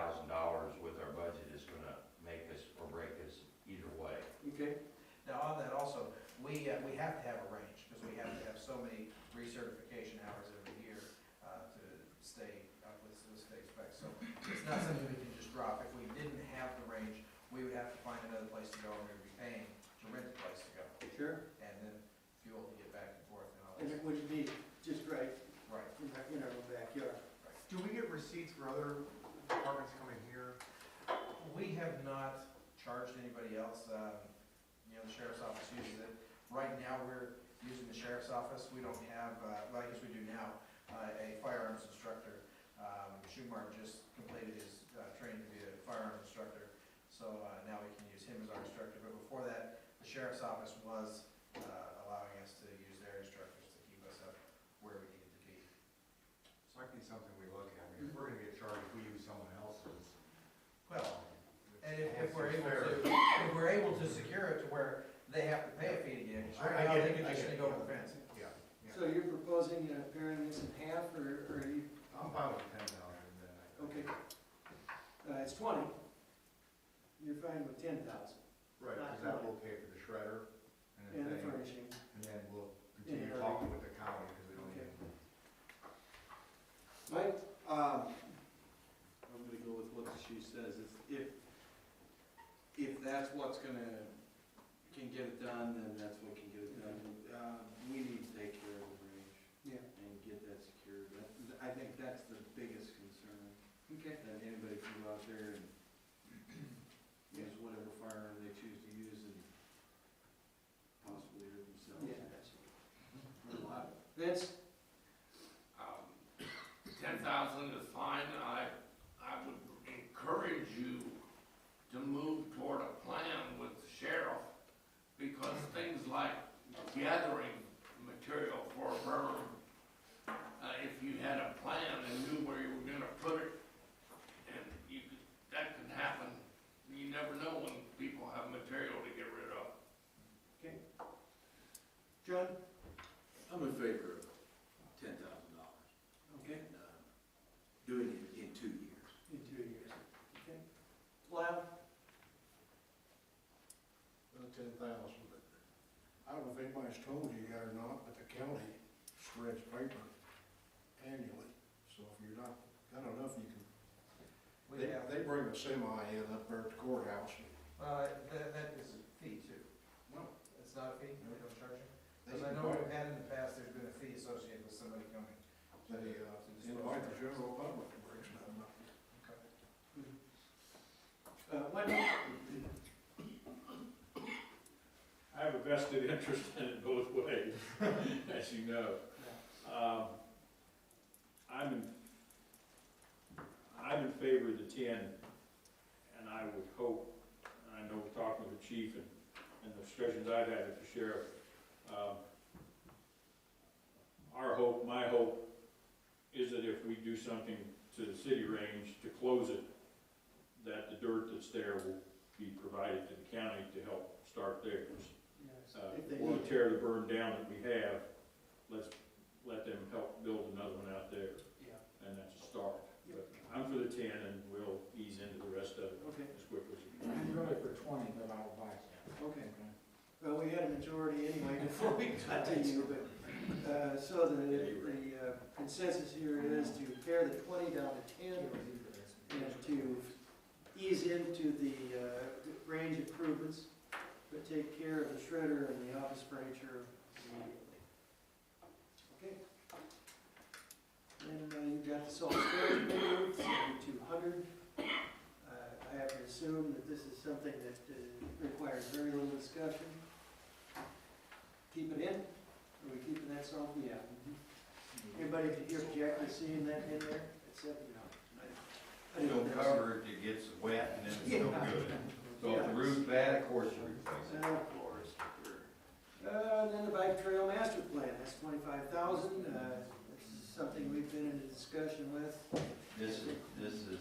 with our budget is gonna make us or break us either way. Okay. Now, on that also, we have to have a range, because we have to have so many recertification hours every year to stay up with the state specs. So it's not something we can just drop. If we didn't have the range, we would have to find another place to go, and we would be paying to rent a place to go, Sure. and then fuel to get back and forth and all And that. it would be just right Right. in our own backyard. Do we get receipts for other departments coming here? We have not charged anybody else. The sheriff's office uses it. Right now, we're using the sheriff's office. We don't have, well, I guess we do now, a firearms instructor. Schumacher just completed his training to be a firearms instructor, so now we can use him as our instructor. But before that, the sheriff's office was allowing us to use their instructors to keep us up where we needed to be. This might be something we look at. I mean, if we're gonna get charged, if we use someone else's. Well, and if it's we're able fair. to, if we're able to secure it to where they have to pay a fee to get it, I I get think it, it's I just get gonna it. go over the fence. Yeah, yeah. So you're proposing paring this in half, or are you, I'm fine with 10,000 then. okay. It's 20. You're fine with 10,000, Right, Not because that 20. will pay for the shredder and the then- furnishing. and then we'll continue Yeah. talking with the county, because we don't Okay. even. Mike, I'm gonna go with what she says, is if if that's what's can get it done, then that's what can get it done. We need to take care of the range. Yeah. And get that secured. I think that's the biggest concern, Okay. that anybody can go out there and use whatever firearm they choose to use and possibly hurt themselves. Yeah. Or a lot of it. Vince? 10,000 is fine, and I would encourage you to move toward a plan with the sheriff, because things like gathering material for a burn, if you had a plan and knew where you were gonna put it, and that can happen. You never know when people have material to get rid of. Okay. John? I'm in favor of $10,000. Okay. And, doing it in 2 years. In 2 years. Okay. Lyle? 10,000, but I don't know if anybody's told you yet or not, but the county spreads paper annually. So if you're not, I don't know if you can, they bring a semi in up there at the courthouse. That is a fee too. No. It's not a fee, they don't charge you? They Because I know we've had in the past, there's been a fee associated with somebody coming. invite the general public to bring stuff up. Wendy? I have a vested interest in it both ways, as you know. I'm in favor of the 10, and I would hope, and I know we're talking with the chief and the discussions I've had with the sheriff, my hope is that if we do something to the city range to close it, that the dirt that's there will be provided to the county to help start theirs. If they We'll need tear the burn down that we have, let's let them help build another one out there, Yeah. and that's a start. But I'm for the 10, and we'll ease into the rest of it Okay. as quickly as we can. I'm really for 20, but I'll buy it. Okay. Well, we had a majority anyway before we got to you, but, so the consensus here is to pare the 20 down to 10 and to ease into the range improvements, but take care of the shredder and the office furniture immediately. Okay. Then you've got the salt storage bin, 7,200. I have to assume that this is something that requires very little discussion. Keep it in? Are we keeping that salt? Yeah. Anybody here object to seeing that in there? It's I didn't Don't know. cover it, it gets wet and then it's no Yeah. good. So if the roof's bad, of course you replace it. Of course. And then the bike trail master plan, that's 25,000. This is something we've been in discussion with. This is,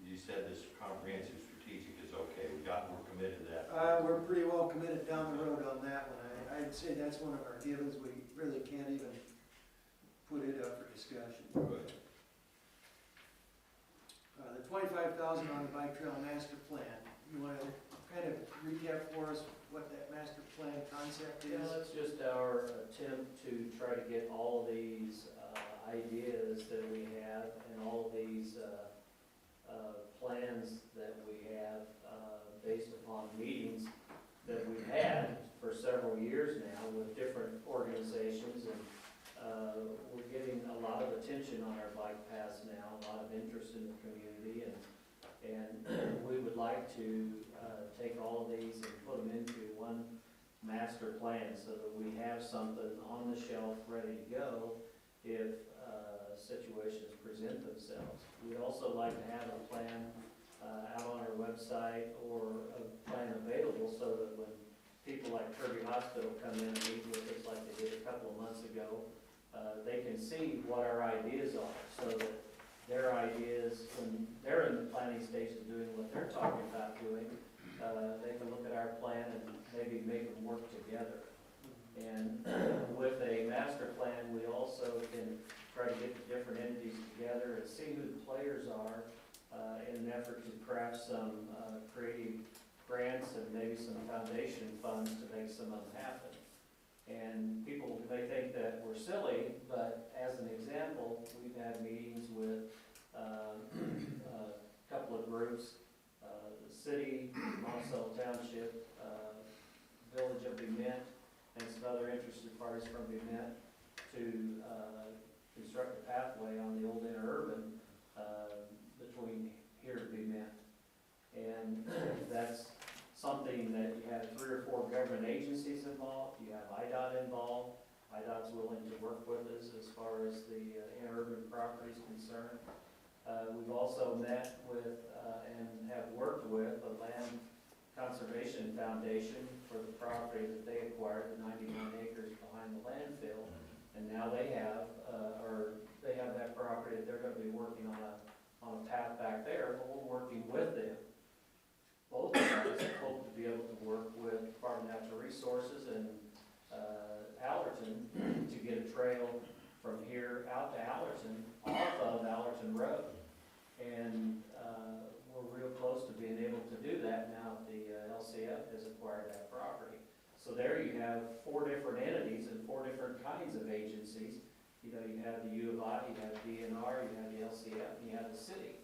you said this comprehensive strategic is okay, we're committed to that. We're pretty well committed down the road on that one. I'd say that's one of our givens. We really can't even put it up for discussion. Good. The 25,000 on the bike trail master plan. You want to kind of recap for us what that master plan concept Yeah, is? that's just our attempt to try to get all these ideas that we have and all these plans that we have based upon meetings that we've had for several years now with different organizations, and we're getting a lot of attention on our bike paths now, a lot of interest in the community, and we would like to take all of these and put them into one master plan so that we have something on the shelf ready to go if situations present themselves. We'd also like to have a plan out on our website or a plan available so that when people like Kirby Hospital come in and meet with us like they did a couple of months ago, they can see what our ideas are, so that their ideas, when they're in the planning stage of doing what they're talking about doing, they can look at our plan and maybe make them work together. And with a master plan, we also can try to get the different entities together and see who the players are in an effort to craft some creative grants and maybe some foundation funds to make some of them happen. And people may think that we're silly, but as an example, we've had meetings with a couple of groups, city, Monticello Township, Village of Bement, and some other interested parties from Bement to construct a pathway on the old interurban between here to Bement. And that's something that you have 3 or 4 government agencies involved, you have IDOT involved. IDOT's willing to work with us as far as the interurban property is concerned. We've also met with and have worked with the Land Conservation Foundation for the property that they acquired, the 99 acres behind the landfill. And now they have that property that they're gonna be working on a path back there, but we're working with them. Both of us hope to be able to work with Department of Natural Resources and Allerton to get a trail from here out to Allerton, off of Allerton Road. And we're real close to being able to do that now that the LCF has acquired that property. So there you have 4 different entities and 4 different kinds of agencies. You know, you have the U of I, you have DNR, you have the LCF, and you have the city.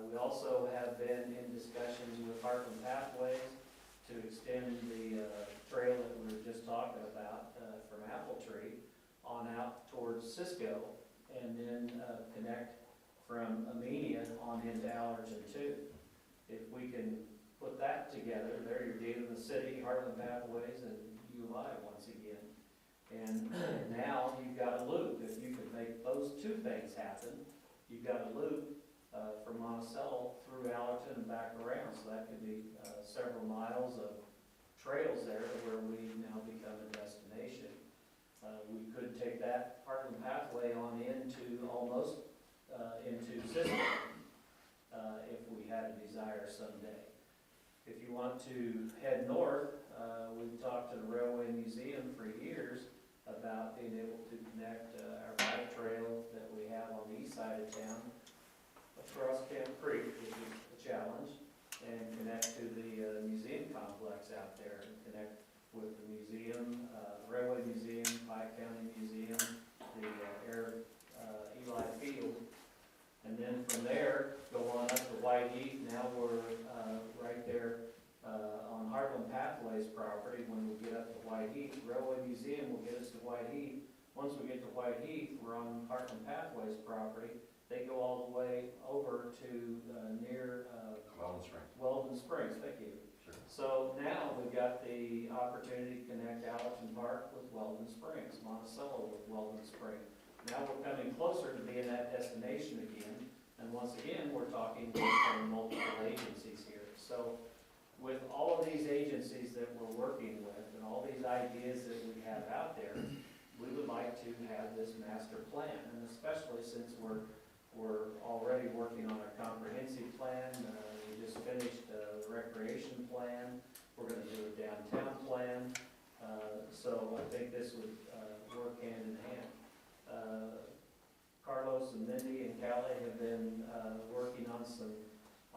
We also have been in discussions with Heartland Pathways to extend the trail that we were just talking about from Apple Tree on out towards Cisco, and then connect from Amenia on into Allerton too. If we can put that together, there you're dealing with the city, Heartland Pathways, and U of I once again. And now you've got a loop. If you could make those 2 things happen, you've got a loop from Monticello through Allerton and back around. So that could be several miles of trails there where we now become a destination. We could take that Heartland Pathway on into almost into Fiscal if we had a desire someday. If you want to head north, we've talked to the Railway Museum for years about being able to connect our bike trail that we have on the east side of town across Camp Creek, which is a challenge, and connect to the museum complex out there, and connect with the museum, Railway Museum, Pike County Museum, the Eli Field, and then from there, go on up to White Heath. Now we're right there on Heartland Pathways property. When we get up to White Heath, Railway Museum will get us to White Heath. Once we get to White Heath, we're on Heartland Pathways property. They go all the way over to near Weldon Springs, thank you. Sure. So now we've got the opportunity to connect Allerton Park with Weldon Springs, Monticello with Weldon Springs. Now we're coming closer to being that destination again, and once again, we're talking with multiple agencies here. So with all of these agencies that we're working with and all these ideas that we have out there, we would like to have this master plan, and especially since we're already working on a comprehensive plan. We just finished a recreation plan. We're going to do a downtown plan. So I think this would work hand in hand. Carlos and Mindy and Callie have been working on some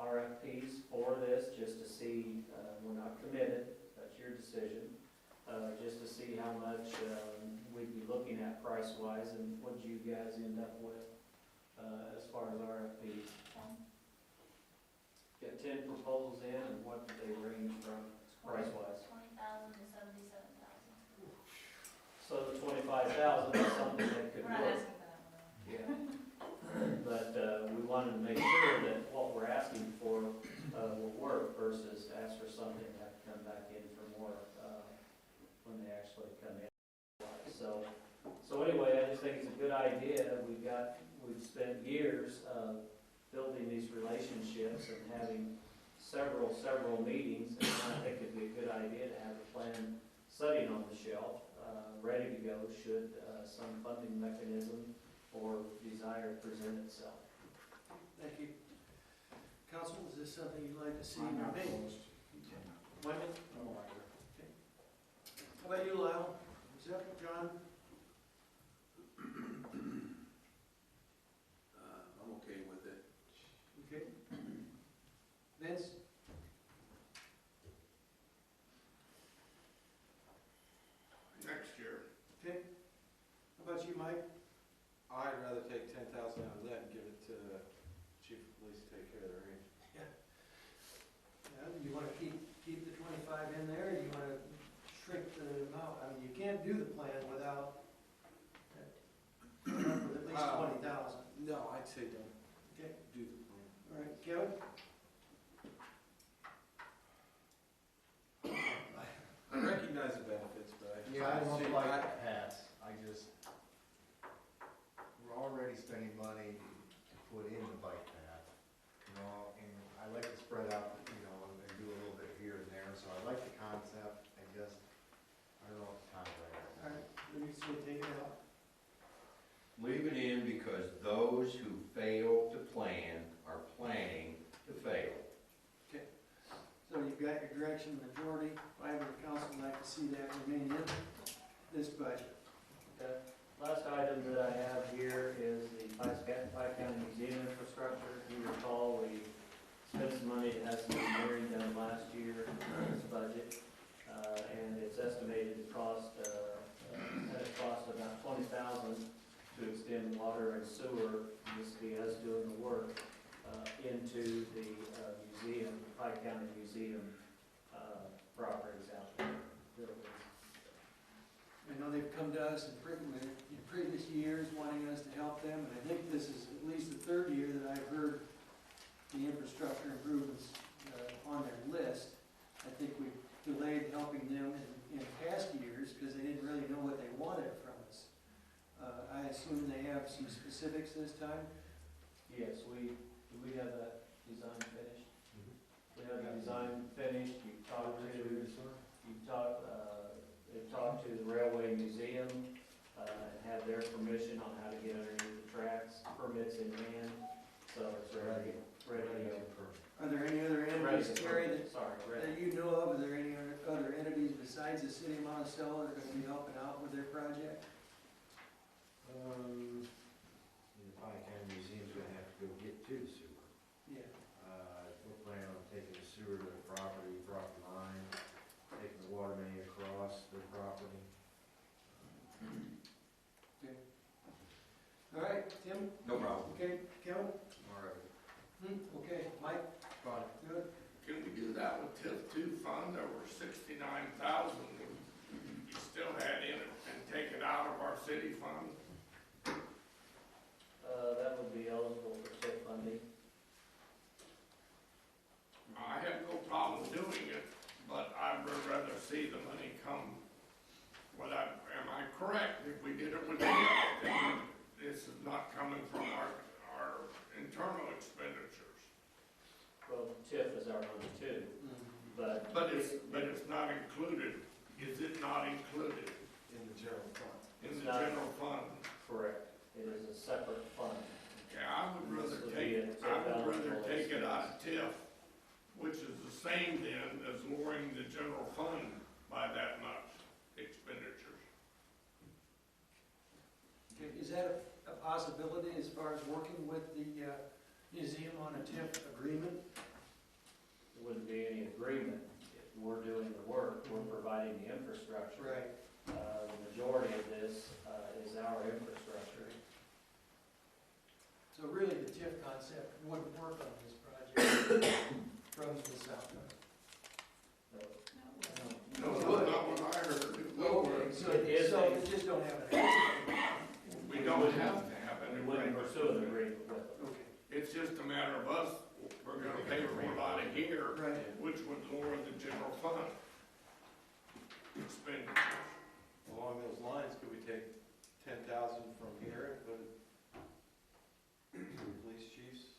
RFPs for this, just to see, we're not committed, that's your decision, just to see how much we'd be looking at price-wise, and what you guys end up with as far as RFPs. Get 10 proposals in, and what do they range from price-wise? 20,000 to 77,000. So the 25,000 is something that could We're not work. asking for that one. Yeah. But we wanted to make sure that what we're asking for will work, versus ask for something and have to come back in for more when they actually come in. So anyway, I just think it's a good idea. We've spent years building these relationships and having several meetings, and I think it'd be a good idea to have a plan sitting on the shelf, ready to go should some funding mechanism or desire present itself. Thank you. Council, is this something you'd like to see I'm not made? opposed. Wyman? I don't like it. How about you, Lyle? Is that John? I'm okay with it. Okay. Vince? Next year. Okay. How about you, Mike? I'd rather take 10,000 out of that and give it to the chief of police to take care of the range. direction majority. I would council like to see that remain in this budget. Okay. Last item that I have here is the Pike County Museum infrastructure. You recall, we spent some money to have some engineering done last year in this budget. And it's estimated to cost, had it cost about $20,000 to extend water and sewer, this will be us doing the work, into the museum, Pike County Museum properties out there, buildings. I know they've come to us in previous years wanting us to help them, and I think this is at least the third year that I've heard the infrastructure improvements on their list. I think we've delayed helping them in past years because they didn't really know what they wanted from us. I assume they have some specifics this time? Yes, do we have that design finished? We have the design finished, you've talked to the Railway Museum, and have their permission on how to get underneath the tracks, permits in hand, so it's ready to go. Are there any other entities, Terry, that ready. you know of? Are there any other entities besides the city of Monticello that are gonna be helping out with their project? The Pike County Museum's gonna have to go get to the sewer. Yeah. We're planning on taking the sewer to the property line, taking the water main across the property. Okay. All right, Tim? No problem. Okay, Kevin? All right. Okay, Mike? Fine. Good. Can we do that with TIF 2 fund? There were 69,000 you still had in it and take it out of our city fund? That would be eligible for TIF funding. I have no problem doing it, but I would rather see the money come. Am I correct? If we did it with TIF, then this is not coming from our internal expenditures. Well, TIF is our number two, but. But it's not included. Is it not included In the general fund. in It's the not. general fund? Correct. It is a separate fund. Okay, I would This rather would be a take TIF it out eligible of TIF, which is the same then as lowering the general fund by that much expenditures. Okay, is that a possibility as far as working with the museum on a TIF agreement? There wouldn't be any agreement. If we're doing the work, we're providing the infrastructure. Right. The majority of this is our infrastructure. So really, the TIF concept wouldn't work on this project from the south. No, not what I heard. It will work. So It is so a- we just don't have an agreement. We don't have to have We an wouldn't agreement. pursue an agreement with them. Okay. It's just a matter of us, we're gonna pay for it out of here, Right. which would lower the general fund expenditures. Along those lines, could we take 10,000 from here and put it to the police chiefs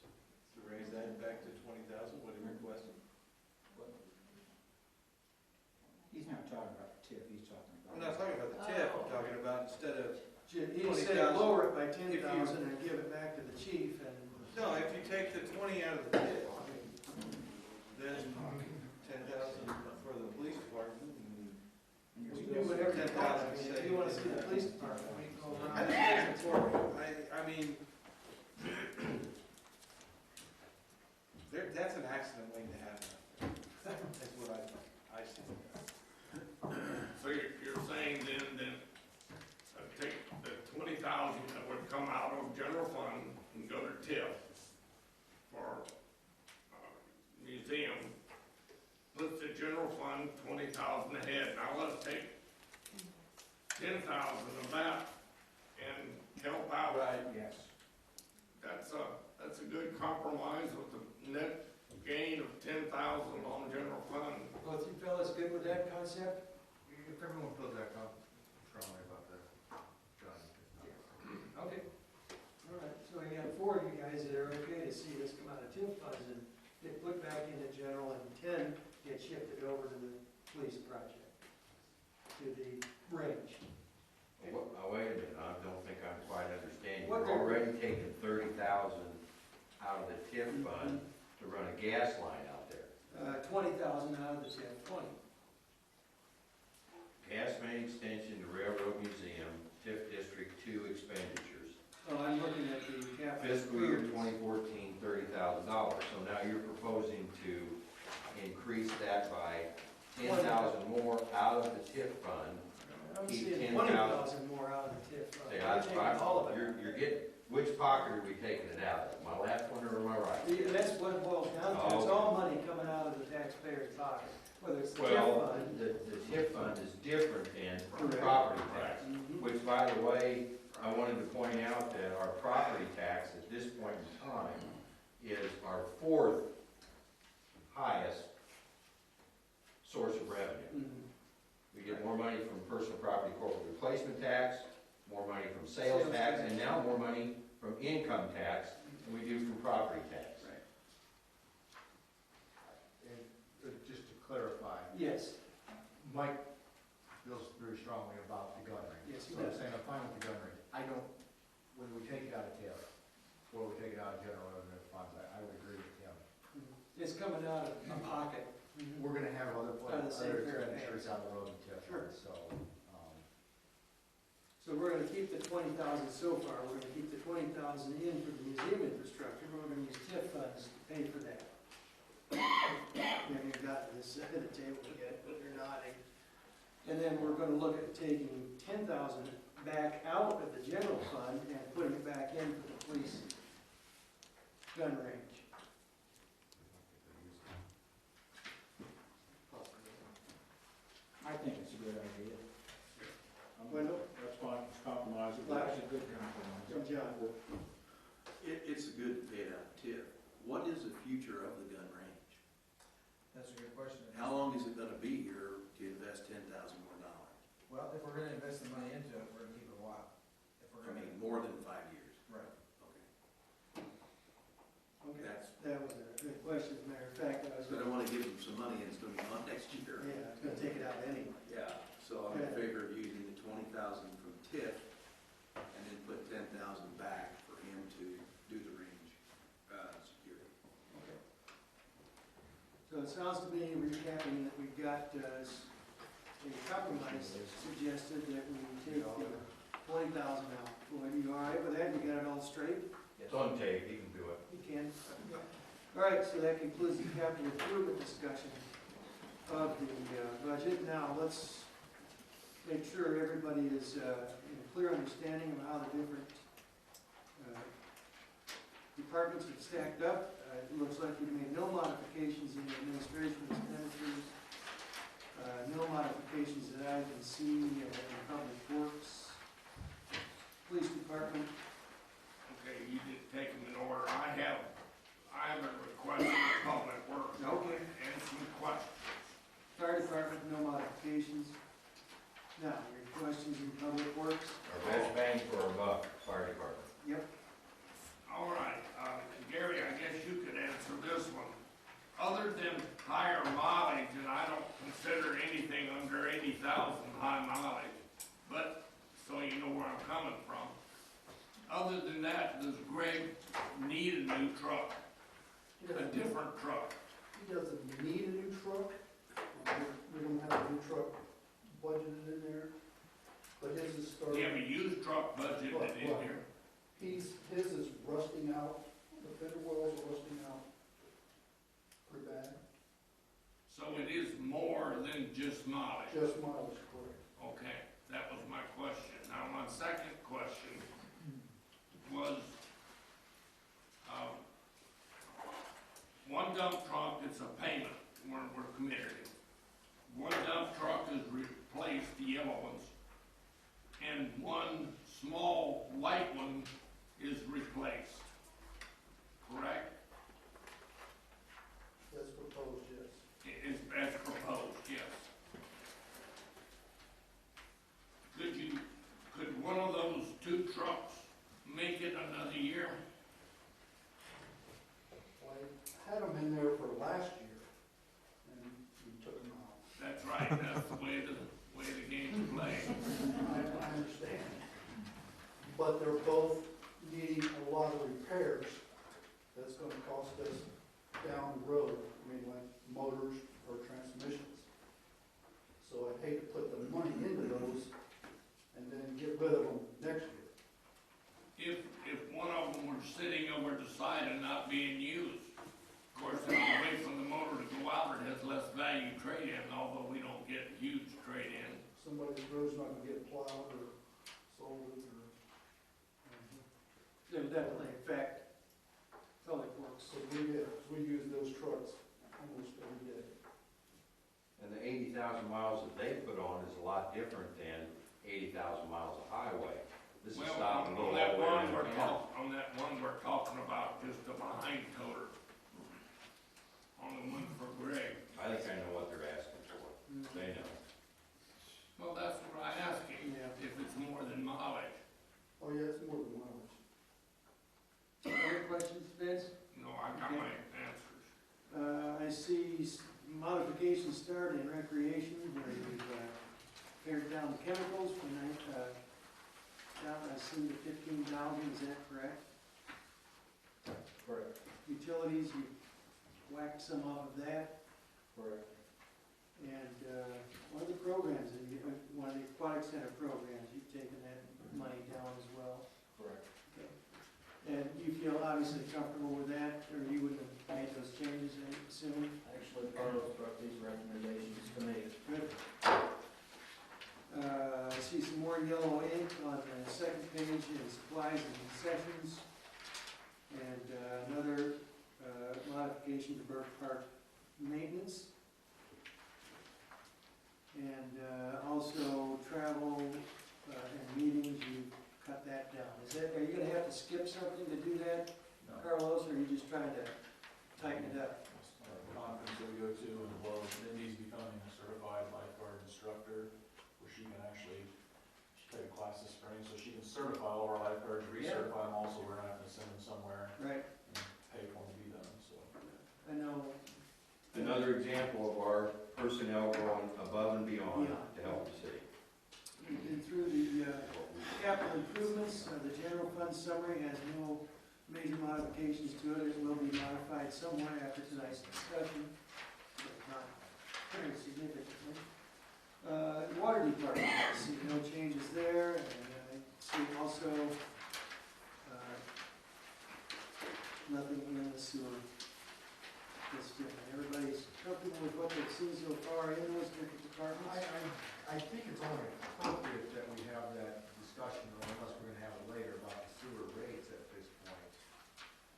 to raise that back to 20,000, what he requested? He's not talking about the TIF, he's talking about. I'm not talking about the TIF, I'm talking about instead of, He said 20,000. lower it by 10,000 and give it back to the chief and. no, if you take the 20 out of the TIF, then 10,000 for the police department and We can do whatever you want. I mean, if you wanna see the police department, we can go around. I mean, that's an accident waiting to happen. That's what I see. So you're saying then, take the 20,000 that would come out of general fund and go to TIF for, museum, put the general fund 20,000 ahead. Now let's take 10,000 of that and help out. Right. Yes. That's a good compromise with the net gain of 10,000 on general fund. Both you fellas good with that concept? If everyone feels that strongly about that, John. Okay. All right, so we got 4 of you guys that are okay to see this come out of TIF funds and get put back into general, and 10 get shifted over to the police project, to the range. Well, wait a minute, I don't think I'm quite understanding. What You're they're- already taking 30,000 out of the TIF fund to run a gas line out there. 20,000 10,000 out of the TIF 20. Gas main extension to Railroad Museum, TIF District 2 expenditures. Oh, I'm looking at the capital. Fiscal year improvements. 2014, $30,000. So now you're proposing to increase that by 10,000 more out of the TIF fund. I'm Keep seeing 10,000. 20,000 more out of the TIF. Say, I'm that's taking fine. all of it. You're getting, which pocket are we taking it out of? My left one or my right? Yeah, that's what it boils down to. It's Oh. all money coming out of the taxpayer's pocket, whether it's the TIF Well, fund. the TIF fund is different than Correct. property tax. Mhm. Which, by the way, I wanted to point out that our property tax at this point in time is our fourth highest source of revenue. Mhm. We get more money from personal property corporate replacement tax, more money from sales tax, and now more money from income tax than we do from property tax. Right. And just to clarify, Yes, Mike feels very strongly about the gun range. Yes, he So I'm does. saying I'm fine with the gun range. I don't, when we take it out of TIF, or we take it out of general revenue funds, I would agree with him. it's coming out of a pocket. We're gonna have other Out of the same pair of expenditures hands. on the road and TIF, Sure. so, So we're gonna keep the 20,000 so far, we're gonna keep the 20,000 in for the museum infrastructure, but we're gonna use TIF funds to pay for that. You haven't gotten to this side of the table yet, but you're nodding. And then we're gonna look at taking 10,000 back out of the general fund and putting it back in for the police gun range. I think it's a good idea. Wendell? That's fine, it's compromise. That's a good compromise. Good job. It's good to pay it out of TIF. What is the future of the gun range? That's a good question. How long is it gonna be here to invest 10,000 more dollars? Well, if we're gonna invest the money into it, we're gonna keep it a while. If we're I gonna, mean, more than 5 years. right. Okay. Okay, That's, that was a good question, as a matter of fact, I was so I gonna, don't wanna give them some money and it's gonna be gone next year. yeah, I was gonna take it out anyway. Yeah, so I'm in favor of using the 20,000 from TIF and then put 10,000 back for him to do the range, security. Okay. So it sounds to me, recapping, that we've got, a compromise suggested that we take 20,000 out. Boy, you all right with that? You got it all straight? It's on tape, you can do it. You can. All right, so that concludes the capital improvement discussion of the budget. Now, let's make sure everybody is in a clear understanding of how the different departments have stacked up. It looks like we've made no modifications in the administration expenditures. No modifications that I can see in Public Works, Police Department. Okay, you did take them in order. I have a request for public works. Okay. And some questions. Fire Department, no modifications. Now, your questions in Public Works? Our best bang for our buck, fire department. Yep. All right, Gary, I guess you could answer this one. Other than higher mileage, and I don't consider anything under 80,000 high mileage, but, so you know where I'm coming from. Other than that, does Greg need a new truck? A different truck? He doesn't need a new truck. We don't have a new truck budgeted in there, but his is Do you starting. have a used truck budgeted in here? His is rusting out, the fender wells are rusting out pretty bad, So it is more than just mileage? just mileage, correct. Okay, that was my question. Now, my second question was, one dump truck, it's a payment, we're committed. One dump truck has replaced the yellow ones, and one small white one is replaced, correct? That's proposed, yes. It is as proposed, yes. Could one of those two trucks make it another year? Well, I had them in there for last year, and we took them out. That's right, that's the way the game's played. I understand. But they're both needing a lot of repairs. That's gonna cost us down the road. I mean, like motors or like the road's not gonna get plowed or salted or, It would definitely affect public works. so we use those trucks almost every day. And the 80,000 miles that they put on is a lot different than 80,000 miles of highway. This is Well, stop and go all on the that way one around we're town. on that one we're talking about, just the behind coder. On the one for Greg. I think I know what they're asking for. They know. Well, that's what I asked him, Yeah. if it's more than mileage. Oh, yeah, it's more than mileage. Other questions, Vince? No, I got my answers. I see modification start in recreation, where you've pared down the chemicals from down, I see the 15,000, is that correct? Correct. Utilities, you whacked some off of that, Correct. and one of the programs, one of the aquatic center programs, you've taken that money down as well. Correct. And you feel obviously comfortable with that, or you wouldn't have made those changes, I assume? Actually, Carlos brought these recommendations to me. Good. I see some more yellow ink on the second page in supplies and concessions. And another modification to Burke Park maintenance. And also travel and meetings, you cut that down. Are you gonna have to skip something to do that, No. Carlos, or are you just trying to tighten it up? Conference that we go to, and well, Mindy's becoming a certified lifeguard instructor, where she can actually, she took a class this spring, so she can certify all of our lifeguards, recertify them also, we're not having to send them somewhere Right, and pay for them to be done, so. I know. Another example of our personnel going above and beyond Yeah. to help the city. And through the capital improvements, the general fund summary has no major modifications to it. It will be modified somewhat after tonight's discussion, but not very significantly. Water department, I see no changes there, and I see also nothing in the sewer that's different. Everybody's comfortable with what they've seen so far in those different departments? I think it's only appropriate that we have that discussion, unless we're gonna have it later, about the sewer rates at this point.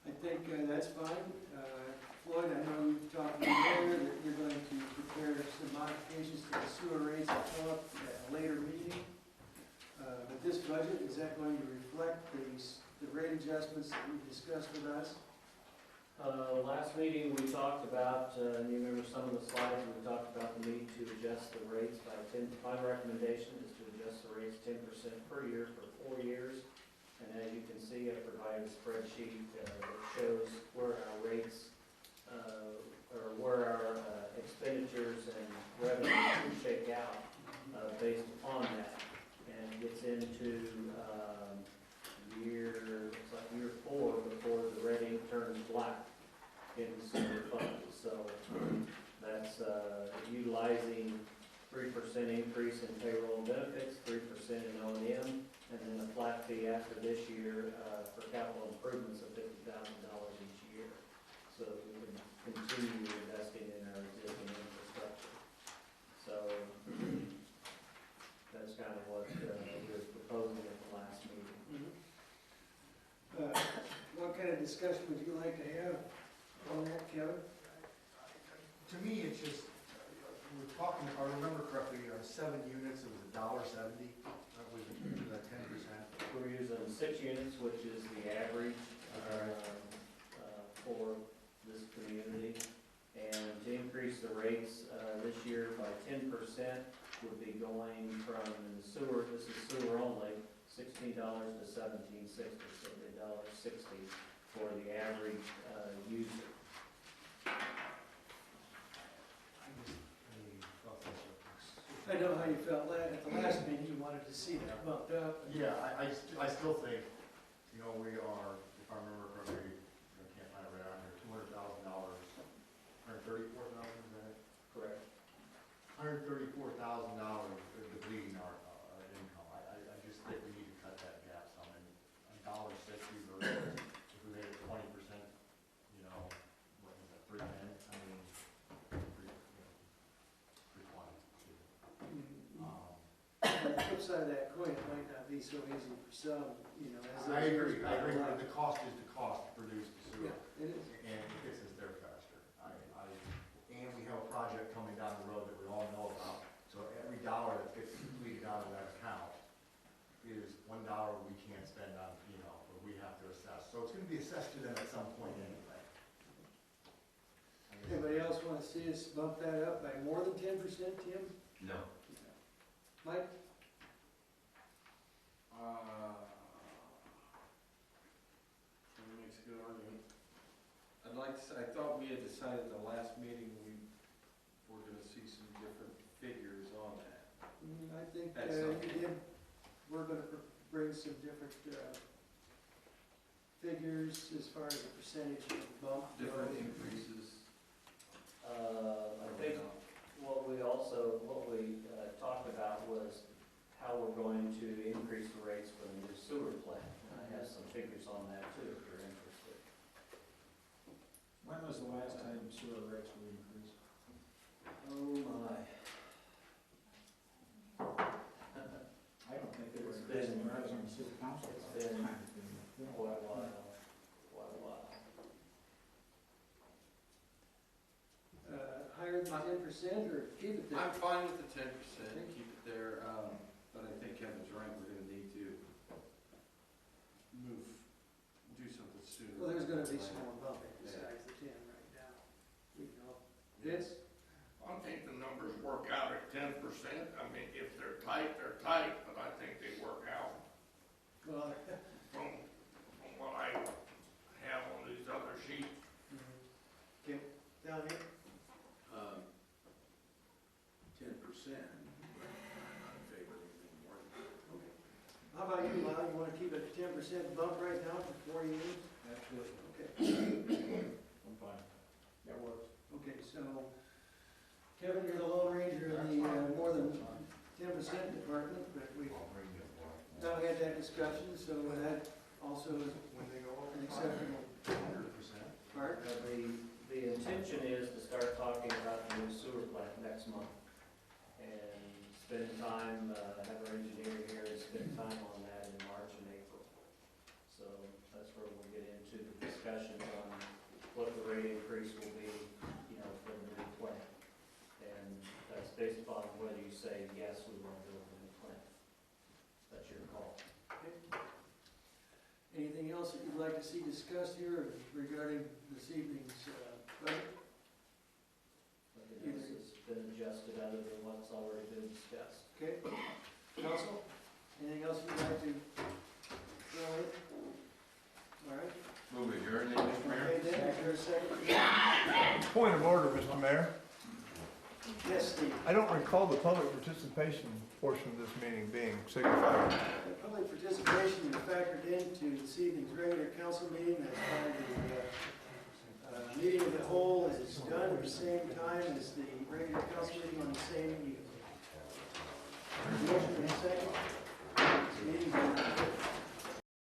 I think that's fine. Floyd, I know you've talked earlier that you're going to prepare some modifications to the sewer rates and fill up at a later meeting. But this budget, is that going to reflect the rate adjustments that we discussed with us? Last meeting, we talked about, and you remember some of the slides, we talked about the need to adjust the rates by 10, my recommendation is to adjust the rates 10% per year for 4 years. And as you can see, I provided a spreadsheet that shows where our rates, or where our expenditures and revenues shake out based upon that. And it gets into looks like year 4 before the red ink turns black in the sewer fund. So that's utilizing 3% increase in payroll and benefits, 3% in O&M, and then a flat fee after this year for capital improvements of $50,000 each year. So that we can continue investing in our existing infrastructure. So that's kind of what we were proposing at the last meeting. What kind of discussion would you like to have on that, Kevin? To me, it's just, we're talking, if I remember correctly, 7 units, it was $1.70, that was that 10%. We're using 6 units, which is the average for this community. And to increase the rates this year by 10% would be going from the sewer, this is sewer only, $16 to $17.60, so $1.60 for the average user. I know how you felt at the last meeting, you wanted to see that bumped up. Yeah, I still think, you know, we are, if I remember correctly, I can't find it right on here, $200,000, $134,000, is that it? Correct. $134,000 depleting our income. I just think we need to cut that gap some, and $1.60 versus if we made it 20%, you know, what was that, $3.10? I mean, $3.20. side of that coin, it might not be so easy for some, you know, as. I those agree, years I agree, go but on. the cost is the cost to produce the sewer. Yeah, it is. And it gets us there faster. And we have a project coming down the road that we all know about, so every dollar that gets depleted out of that account is $1 we can't spend on, you know, or we have to assess. So it's gonna be assessed to them at some point anyway. Anybody else want to see us bump that up by more than 10%, Tim? No. Mike? That makes a good argument. I'd like to say, I thought we had decided at the last meeting we were gonna see some different figures on that. I think That's you something. did, we're gonna bring some different figures as far as the percentage of bump. Different goes. increases. I think what we talked about was how we're going to increase the rates for the new sewer plant. And I have some figures on that too, if you're interested. When was the last time sewer rates were increased? Oh my. I don't think they were It's increased been- when I was on the city council. it's been quite a while, quite a while. Higher than 10% or keep it there? I'm fine with the 10%, keep it there, but I think Kevin's right, we're gonna need to do something sooner. Well, there's gonna be some more bumping besides the 10 right now. We know. Vince? I think the numbers work out at 10%. I mean, if they're tight, but I think they work out Well, from what I have on these other sheets. okay, down here? 10%, I'm not in favor of anything more than that. Okay. How about you, Lyle? You wanna keep it a 10% bump right now for 4 years? Absolutely. Okay. I'm fine. That works. Okay, so Kevin, you're the Lone Ranger in the more than 10% department, but we now had that discussion, so that also is When they go over an acceptable 100%. part. The intention is to start talking about the new sewer plant next month. And spend time, have our engineer here and spend time on that in March and April. So that's where we'll get into the discussions on what the rate increase will be, you know, for the new plant. And that's based upon whether you say, yes, we want to build a new plant. That's your call. Anything else that you'd like to see discussed here regarding this evening's budget? Everything else has been adjusted other than what's already been discussed. Okay, council, anything else you'd like to throw in? All right. Move adjourned, then, Mr. Mayor? Okay, then, is there a second? Point of order, Mr. Mayor. Yes, Steve. I don't recall the public participation portion of this meeting being signified. The public participation is factored into this evening's regular council meeting. That's why the meeting of the whole is done at the same time as the regular council meeting on the same evening. Motion and second. Meeting adjourned.